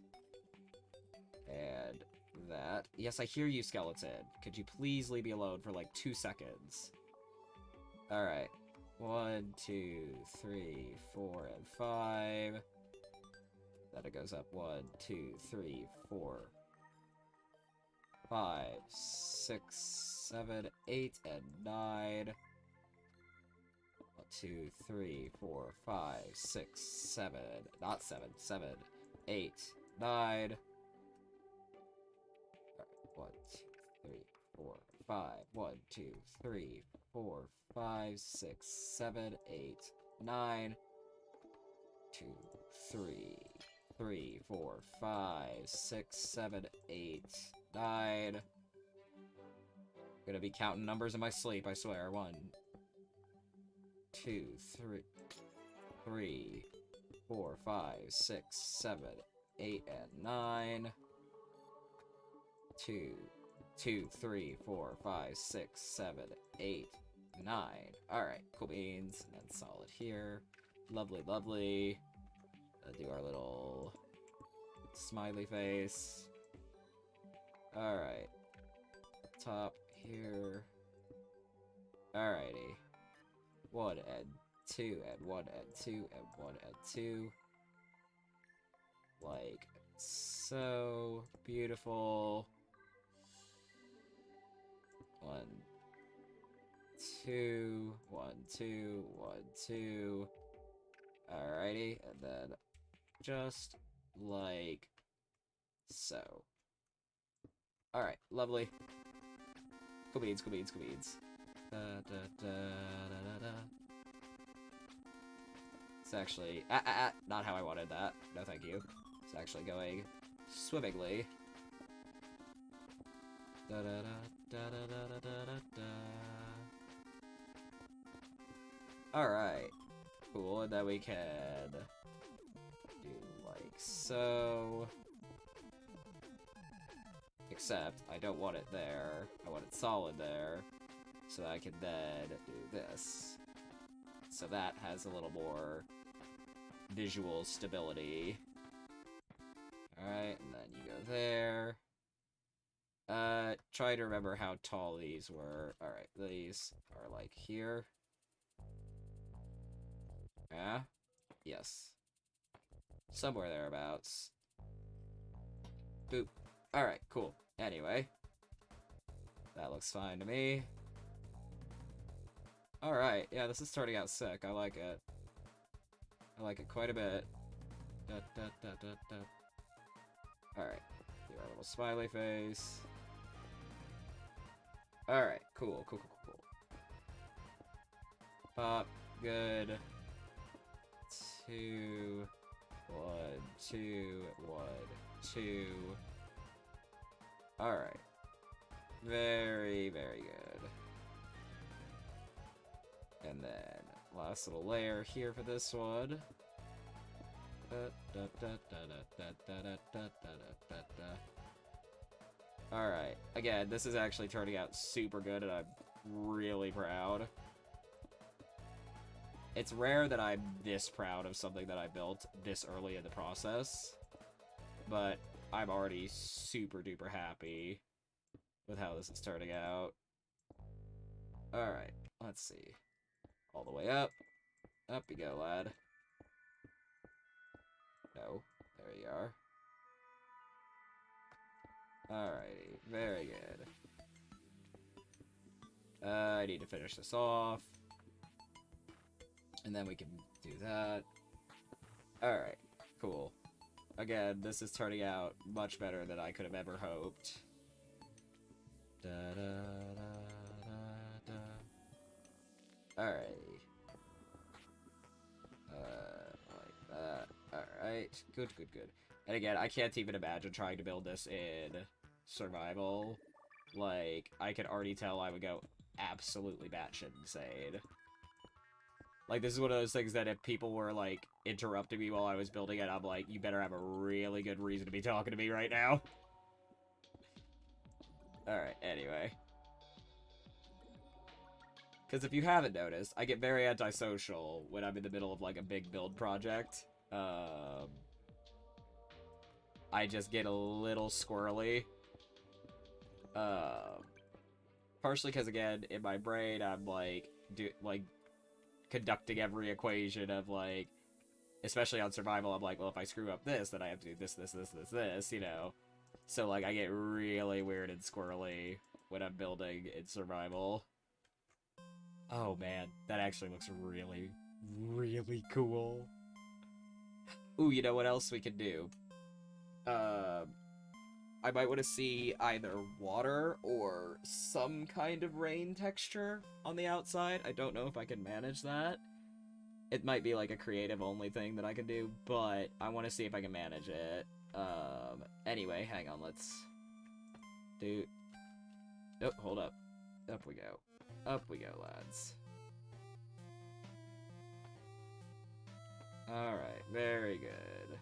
And that. Yes, I hear you, skeleton. Could you please leave me alone for like 2 seconds? Alright. 1, 2, 3, 4, and 5. Then it goes up 1, 2, 3, 4, 5, 6, 7, 8, and 9. 1, 2, 3, 4, 5, 6, 7. Not 7. 7, 8, 9. 1, 2, 3, 4, 5. 1, 2, 3, 4, 5, 6, 7, 8, 9. 2, 3, 3, 4, 5, 6, 7, 8, 9. I'm gonna be counting numbers in my sleep, I swear. 1, 2, 3, 4, 5, 6, 7, 8, and 9. 2, 3, 4, 5, 6, 7, 8, 9. Alright, cool beans. And then solid here. Lovely. Do our little smiley face. Alright. Top here. Alrighty. 1 and 2 and 1 and 2 and 1 and 2. Like so beautiful. 1, 2, 1, 2, 1, 2. Alrighty, and then just like so. Alright, lovely. Cool beans. It's actually not how I wanted that. No thank you. It's actually going swimmingly. Alright. Cool, and then we can do like so. Except, I don't want it there. I want it solid there. So that I can then do this. So that has a little more visual stability. Alright, and then you go there. Try to remember how tall these were. Alright, these are like here. Yeah? Yes. Somewhere thereabouts. Boop. Alright, cool. Anyway. That looks fine to me. Alright, yeah, this is starting out sick. I like it. I like it quite a bit. Alright. Do our little smiley face. Alright, cool. Pop, good. 2, 1, 2, 1, 2. Alright. Very good. And then, last little layer here for this one. Alright. Again, this is actually turning out super good, and I'm really proud. It's rare that I'm this proud of something that I built this early in the process, but I'm already super duper happy with how this is turning out. Alright. let's see. All the way up. Up you go, lad. No. There you are. Alrighty. Very good. I need to finish this off. And then we can do that. Alright. Cool. Again, this is turning out much better than I could have ever hoped. Da, da, da, da, da. Alright. Like that. Alright. Good, good, good. And again, I can't even imagine trying to build this in survival. Like, I could already tell I would go absolutely batshit insane. Like, this is one of those things that if people were, like, interrupting me while I was building it, I'm like, you better have a really good reason to be talking to me right now. Alright, anyway. Because if you haven't noticed, I get very antisocial when I'm in the middle of, like, a big build project. I just get a little squirrely. Partially because, again, in my brain, I'm, like, conducting every equation of, like, especially on survival, I'm like, well, if I screw up this, then I have to do this, you know? So, like, I get really weird and squirrely when I'm building in survival. Oh, man, that actually looks really, really cool. Ooh, you know what else we could do? I might want to see either water or some kind of rain texture on the outside. I don't know if I can manage that. It might be like a creative only thing that I can do, but I want to see if I can manage it. Anyway, hang on, let's do... Oh, hold up. Up we go. Up we go, lads. Alright, very good.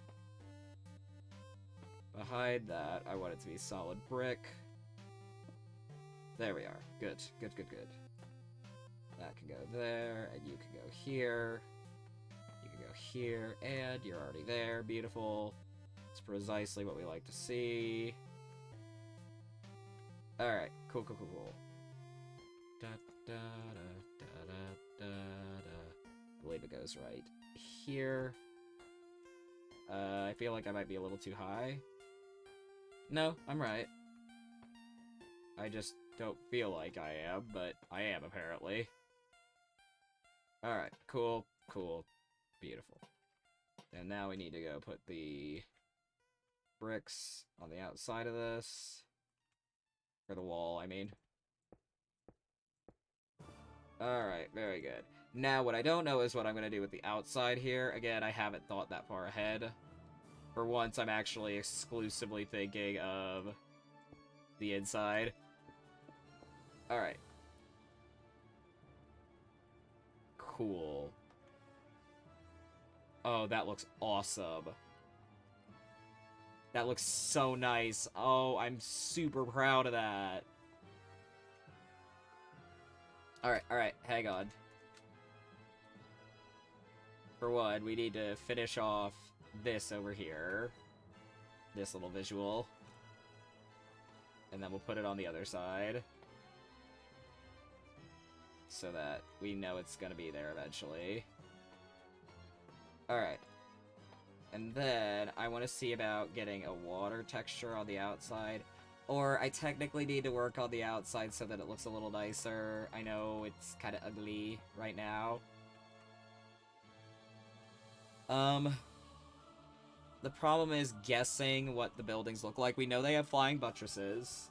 Behind that, I want it to be solid brick. There we are. Good, good, good, good. That can go there, and you can go here. You can go here, and you're already there. Beautiful. It's precisely what we like to see. Alright, cool, cool, cool, cool. Da, da, da, da, da, da, da. I believe it goes right here. I feel like I might be a little too high. No, I'm right. I just don't feel like I am, but I am apparently. Alright, cool, cool, beautiful. And now we need to go put the bricks on the outside of this. Or the wall, I mean. Alright, very good. Now, what I don't know is what I'm going to do with the outside here. Again, I haven't thought that far ahead. For once, I'm actually exclusively thinking of the inside. Alright. Cool. Oh, that looks awesome. That looks so nice. Oh, I'm super proud of that. Alright, hang on. For one, we need to finish off this over here. This little visual. And then we'll put it on the other side. So that we know it's gonna be there eventually. Alright. And then I want to see about getting a water texture on the outside. Or I technically need to work on the outside so that it looks a little nicer. I know it's kind of ugly right now. The problem is guessing what the buildings look like. We know they have flying buttresses.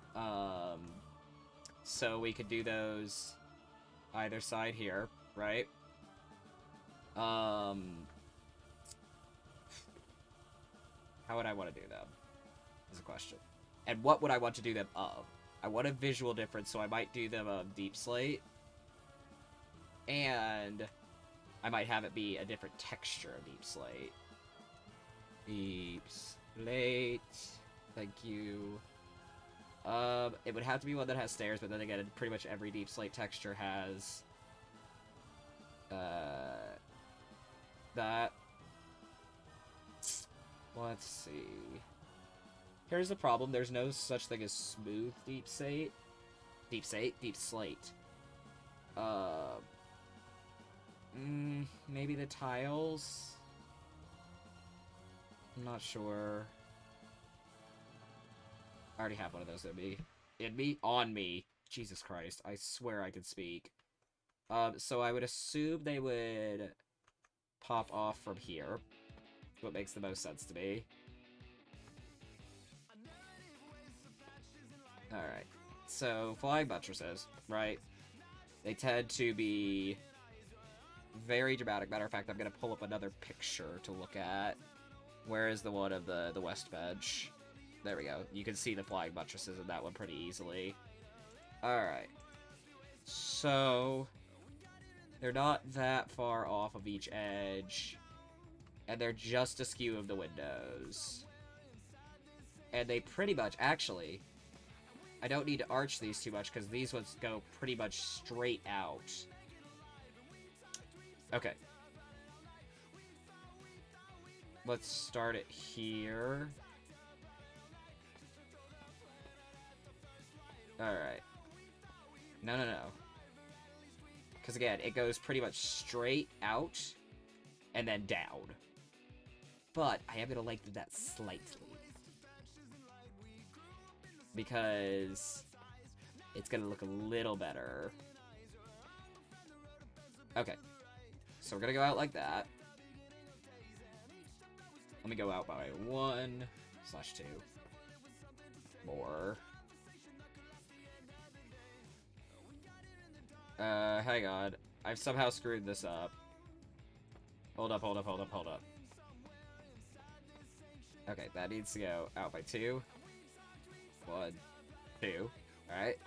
So we could do those either side here, right? How would I want to do them? Is a question. And what would I want to do them of? I want a visual difference, so I might do them of deep slate. And I might have it be a different texture of deep slate. Deep slate. Thank you. It would have to be one that has stairs, but then again, pretty much every deep slate texture has that. Let's see. Here's the problem. There's no such thing as smooth deep slate. Deep slate? Deep slate. maybe the tiles? I'm not sure. I already have one of those in me. In me? On me. Jesus Christ. I swear I can speak. So I would assume they would pop off from here. What makes the most sense to me. Alright. So, flying buttresses, right? They tend to be very dramatic. Matter of fact, I'm going to pull up another picture to look at. Where is the one of the west bench? There we go. You can see the flying buttresses in that one pretty easily. Alright. So, they're not that far off of each edge. And they're just askew of the windows. And they pretty much, actually, I don't need to arch these too much because these ones go pretty much straight out. Okay. Let's start it here. Alright. No. Because again, it goes pretty much straight out and then down. But I am going to lengthen that slightly. Because it's going to look a little better. Okay. So we're going to go out like that. Let me go out by 1/2 more. Hang on. I've somehow screwed this up. Hold up. Okay, that needs to go out by 2. 1, 2. Alright.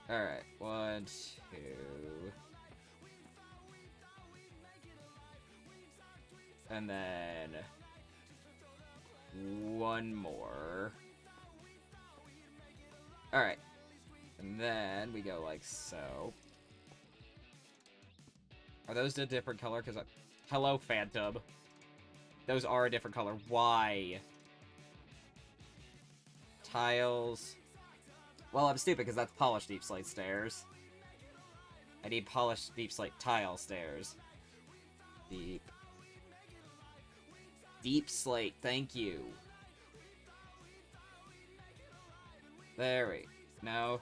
Alright. 1, 2. And then... 1 more. Alright. And then we go like so. Are those a different color? Because hello, Phantom. Those are a different color. Why? Tiles. Well, I'm stupid because that's polished deep slate stairs. I need polished deep slate tile stairs. Deep slate, thank you. There we go.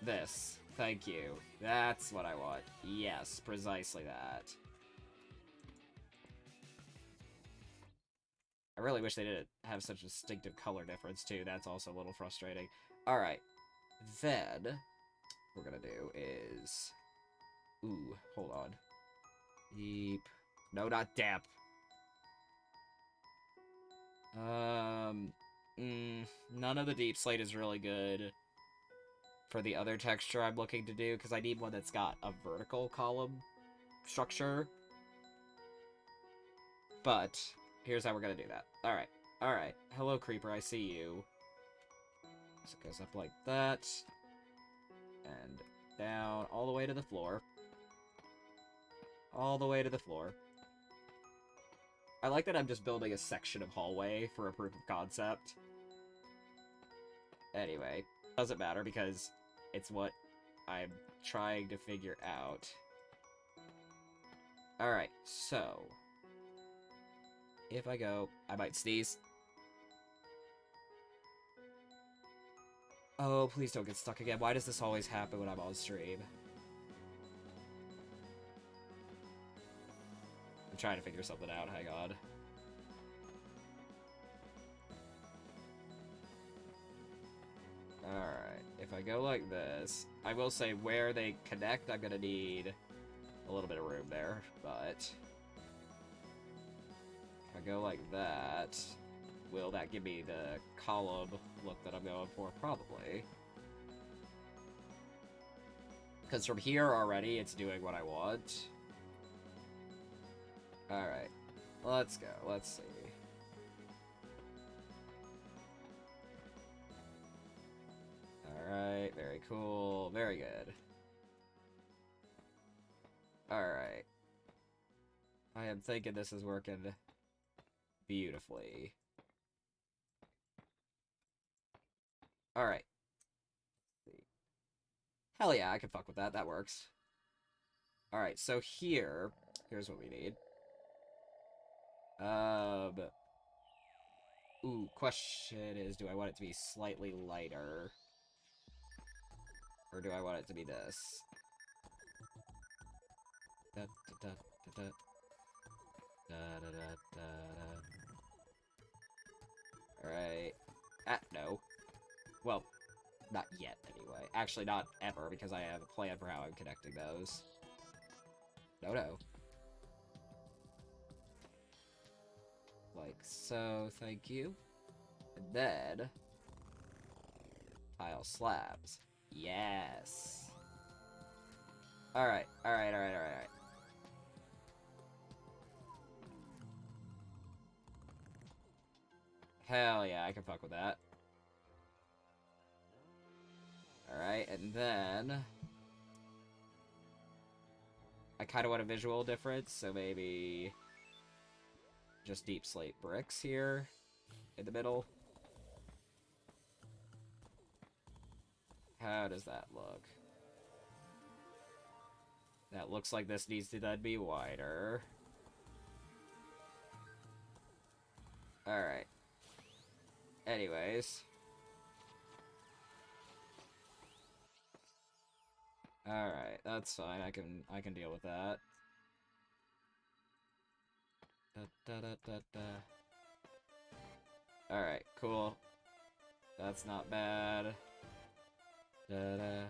This. Thank you. That's what I want. Yes, precisely that. I really wish they didn't have such a distinctive color difference, too. That's also a little frustrating. Alright. Then, what we're gonna do is... Ooh, hold on. Deep. No, not damp. None of the deep slate is really good for the other texture I'm looking to do, because I need one that's got a vertical column structure. But, here's how we're gonna do that. Alright. Hello, Creeper, I see you. So it goes up like that. And down all the way to the floor. All the way to the floor. I like that I'm just building a section of hallway for a proof of concept. Anyway, doesn't matter because it's what I'm trying to figure out. Alright, so... if I go... I might sneeze. Oh, please don't get stuck again. Why does this always happen when I'm on stream? I'm trying to figure something out, hang on. Alright, if I go like this, I will say where they connect, I'm gonna need a little bit of room there, but... if I go like that, will that give me the column look that I'm going for? Probably. Because from here already, it's doing what I want. Alright, let's go, let's see. Alright, very cool, very good. Alright. I am thinking this is working beautifully. Alright. Hell yeah, I can fuck with that, that works. Alright, so here, Here's what we need. Ooh, question is, do I want it to be slightly lighter? Or do I want it to be this? Da, da, da, da, da. Da, da, da, da, da. Alright. No. Well, not yet, anyway. Actually, not ever, because I have a plan for how I'm connecting those. No. Like so, thank you. And then... tile slabs. Yes! Alright. Hell yeah, I can fuck with that. Alright, and then... I kind of want a visual difference, so maybe... just deep slate bricks here in the middle. How does that look? That looks like this needs to then be wider. Alright. Anyways. Alright, that's fine. I can deal with that. Alright, cool. That's not bad. No.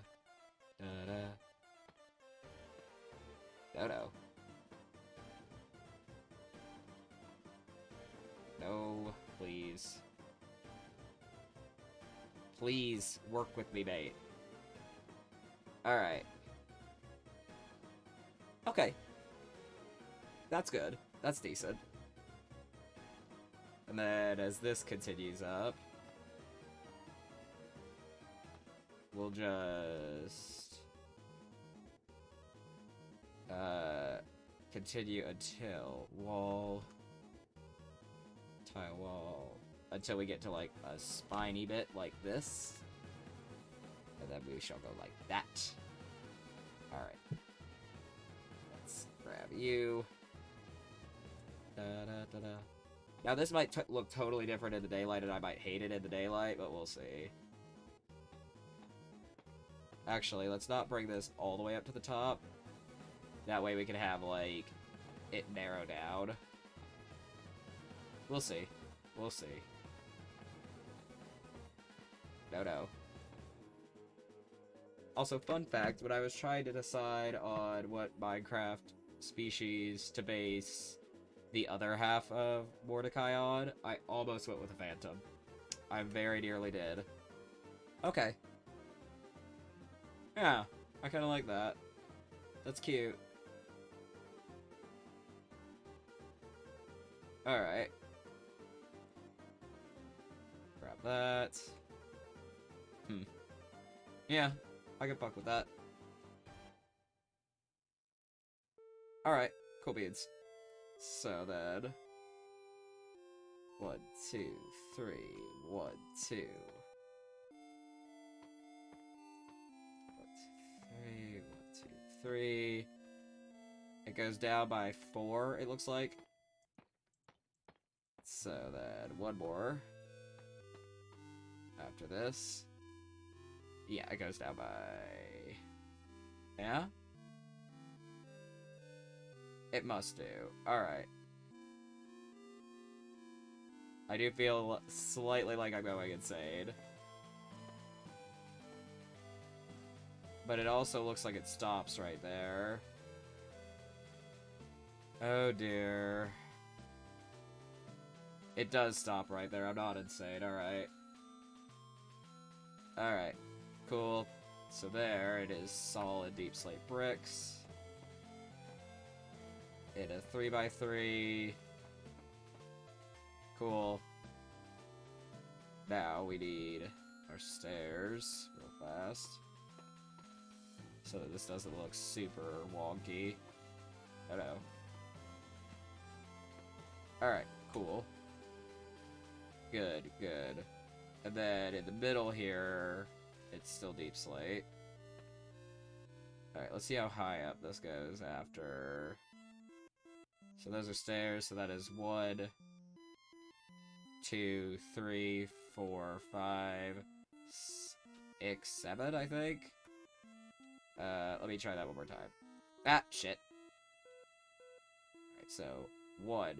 No, please. Please, work with me, mate. Alright. Okay. That's good. That's decent. And then, as this continues up... we'll just... continue until wall... tile wall... until we get to, like, a spiny bit like this. And then we shall go like that. Alright. Let's grab you. Now this might look totally different in the daylight, and I might hate it in the daylight, but we'll see. Actually, let's not bring this all the way up to the top. That way we can have, like, it narrow down. We'll see. We'll see. No. Also, fun fact, when I was trying to decide on what Minecraft species to base the other half of Mordecai on, I almost went with a phantom. I very nearly did. Okay. Yeah, I kind of like that. That's cute. Alright. Grab that. Yeah, I can fuck with that. Alright, cool beans. So then... 1, 2, 3, 1, 2. 1, 2, 3, 1, 2, 3. It goes down by 4, it looks like. So then, one more. After this. Yeah, it goes down by... yeah? It must do. Alright. I do feel slightly like I'm going insane. But it also looks like it stops right there. Oh dear. It does stop right there. I'm not insane. Alright. Alright. Cool. So there, it is solid deep slate bricks. In a 3x3. Cool. Now we need our stairs real fast. So that this doesn't look super wonky. Oh no. Alright, cool. Good. And then in the middle here, it's still deep slate. Alright, let's see how high up this goes after So those are stairs, so that is 1, 2, 3, 4, 5, 6, 7, I think? Let me try that one more time. Ah, shit. Alright, so 1,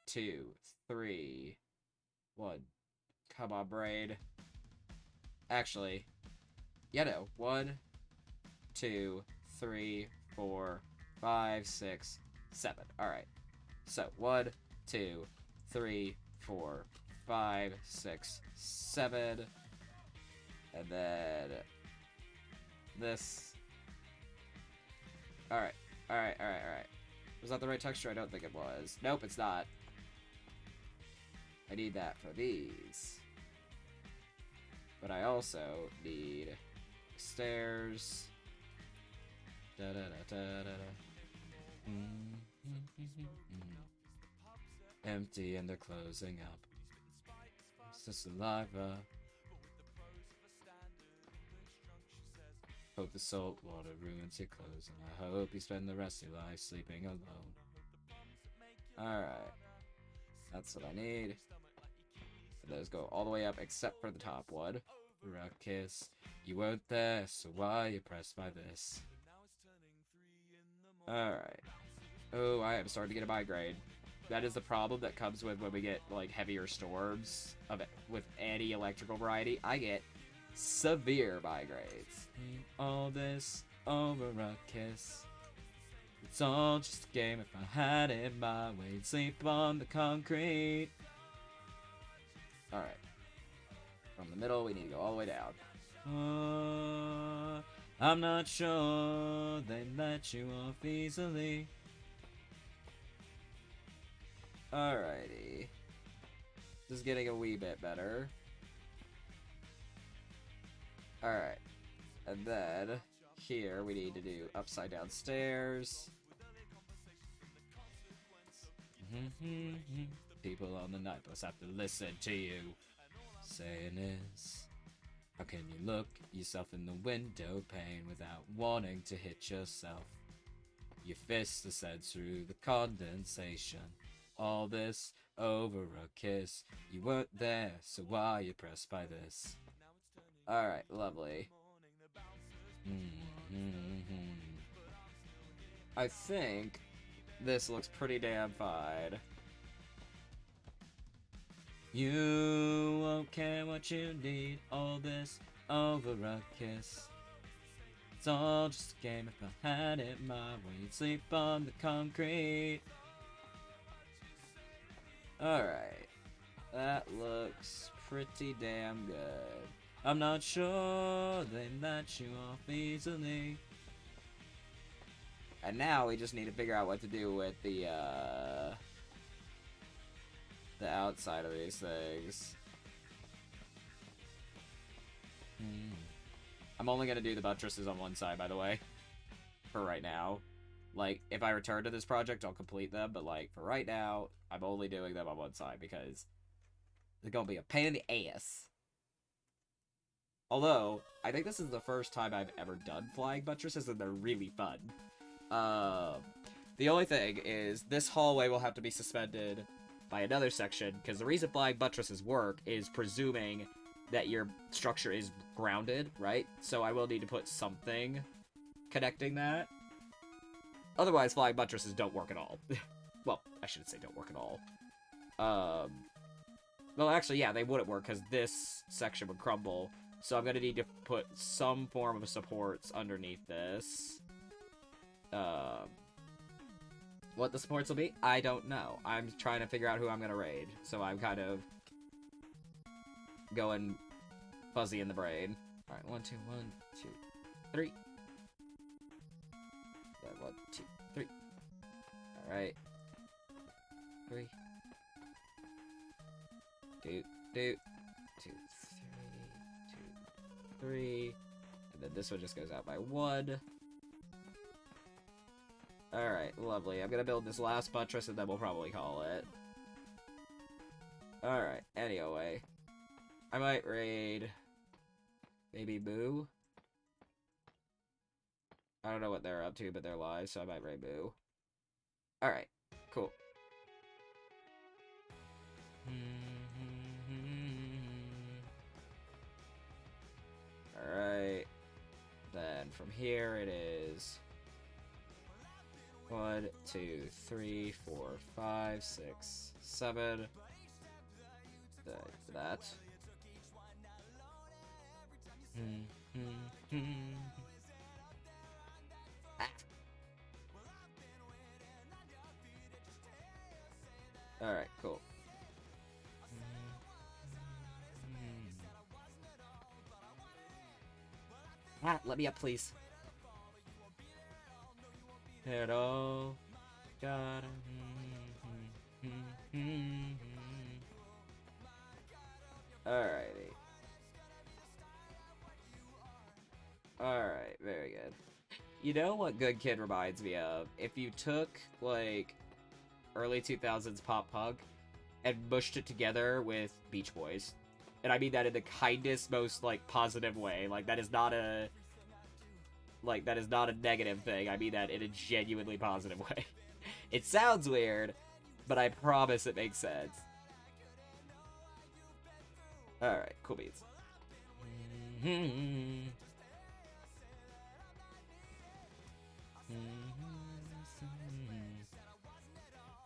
2, 3, 1. Come on, braid. Actually, yeah, no. 1, 2, 3, 4, 5, 6, 7. Alright. So, 1, 2, 3, 4, 5, 6, 7. And then this. Alright. Alright. Was that the right texture? I don't think it was. Nope, it's not. I need that for these. But I also need stairs. Da da da da da da. Empty and they're closing up. It's just saliva. Hope the salt water ruins your clothes, and I hope you spend the rest of your life sleeping alone. Alright. That's what I need. Those go all the way up except for the top one. Ruckus. You weren't there, so why you pressed by this? Alright. Oh, I am starting to get a migraine. That is the problem that comes with when we get, like, heavier storms with any electrical variety. I get severe migraines. All this over a kiss. It's all just a game. If I had it my way, I'd sleep on the concrete. Alright. From the middle, we need to go all the way down. I'm not sure they let you off easily. Alrighty. This is getting a wee bit better. Alright. And then, here, we need to do upside down stairs. People on the night bus have to listen to you. Saying is, how can you look yourself in the window pane without wanting to hit yourself? Your fist descends through the condensation. All this over a kiss. You weren't there, so why you pressed by this? Alright, lovely. I think this looks pretty damn fine. You won't care what you need, all this over a kiss. It's all just a game. If I had it my way, you'd sleep on the concrete. Alright. That looks pretty damn good. I'm not sure they let you off easily. And now we just need to figure out what to do with the outside of these things. I'm only gonna do the buttresses on one side, by the way. For right now. Like, if I return to this project, I'll complete them, but, like, for right now, I'm only doing them on one side, because they're gonna be a pain in the ass. Although, I think this is the first time I've ever done flying buttresses, and they're really fun. The only thing is, this hallway will have to be suspended by another section, because the reason flying buttresses work is presuming that your structure is grounded, right? So I will need to put something connecting that. Otherwise, flying buttresses don't work at all. Well, I shouldn't say don't work at all. Well, actually, yeah, they wouldn't work, because this section would crumble. So I'm going to need to put some form of supports underneath this. What the supports will be, I don't know. I'm trying to figure out who I'm going to raid. So I'm kind of going fuzzy in the brain. Alright, 1, 2, 1, 2, 3. 1, 2, 3. Alright. 3. 2, 2, 2, 3, 2, 3. And then this one just goes out by 1. Alright, lovely. I'm gonna build this last buttress and then we'll probably call it. Alright, anyway. I might raid Baby Boo. I don't know what they're up to, but they're live, so I might raid Boo. Alright, cool. Alright. Then from here it is 1, 2, 3, 4, 5, 6, 7. That. Ah. Alright, cool. Ah, let me up, please. It all gotta. Alrighty. Alright, very good. You know what Good Kid reminds me of? If you took, like, early 2000s pop punk and mushed it together with Beach Boys. And I mean that in the kindest, most, like, positive way. Like, that is not a... Like, that is not a negative thing. I mean that in a genuinely positive way. It sounds weird, but I promise it makes sense. Alright, cool beats.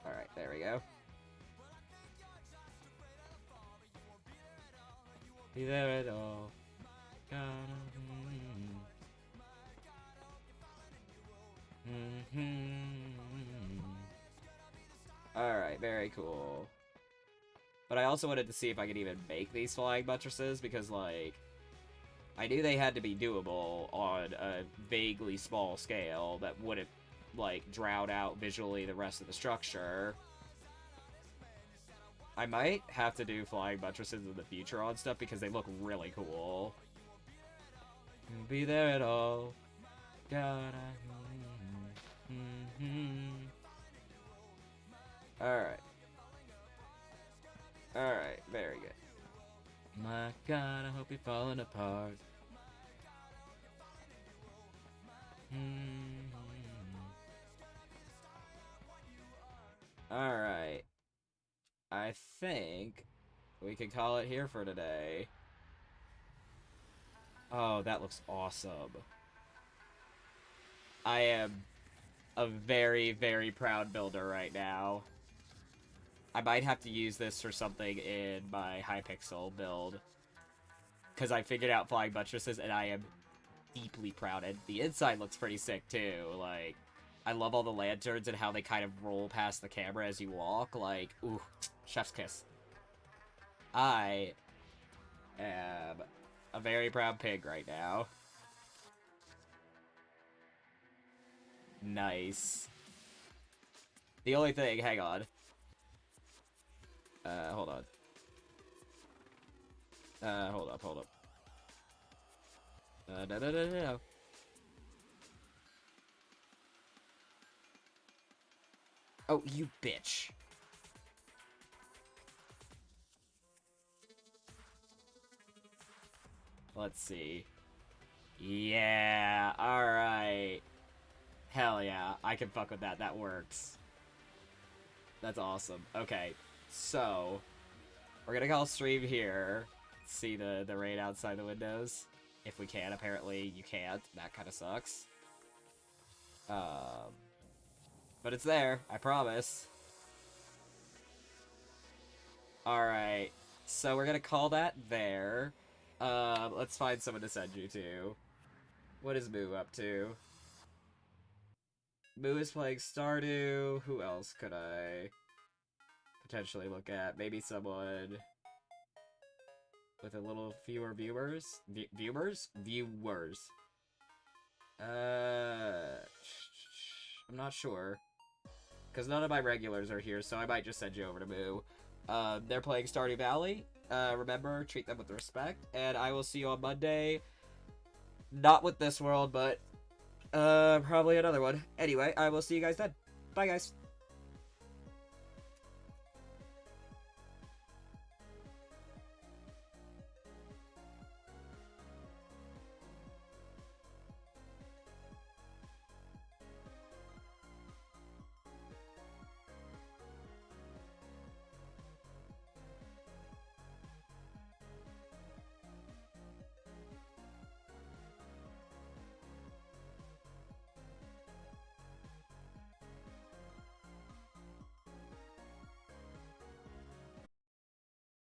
Alright, there we go. Be there at all. Alright, very cool. But I also wanted to see if I could even make these flying buttresses, because, like, I knew they had to be doable on a vaguely small scale that wouldn't, like, drown out visually the rest of the structure. I might have to do flying buttresses in the future on stuff because they look really cool. Be there at all. Alright. Alright, very good. My God, I hope you're falling apart. Alright. I think we can call it here for today. Oh, that looks awesome. I am a very, very proud builder right now. I might have to use this for something in my Hypixel build, because I figured out flying buttresses, and I am deeply proud. And the inside looks pretty sick, too. Like, I love all the lanterns and how they kind of roll past the camera as you walk. Like, ooh, chef's kiss. I am a very proud pig right now. Nice. The only thing, hang on. Hold on. Hold up. No. Oh, you bitch. Let's see. Yeah, alright. Hell yeah, I can fuck with that. That works. That's awesome. Okay, so we're gonna call stream here. See the rain outside the windows. If we can, apparently you can't. That kind of sucks. But it's there, I promise. Alright, so we're gonna call that there. Let's find someone to send you to. What is Moo up to? Moo is playing Stardew. Who else could I potentially look at? Maybe someone with a little fewer viewers? Viewers? I'm not sure. Because none of my regulars are here, so I might just send you over to Moo. They're playing Stardew Valley. Remember, treat them with respect. And I will see you on Monday. Not with this world, but probably another one. Anyway, I will see you guys then. Bye, guys.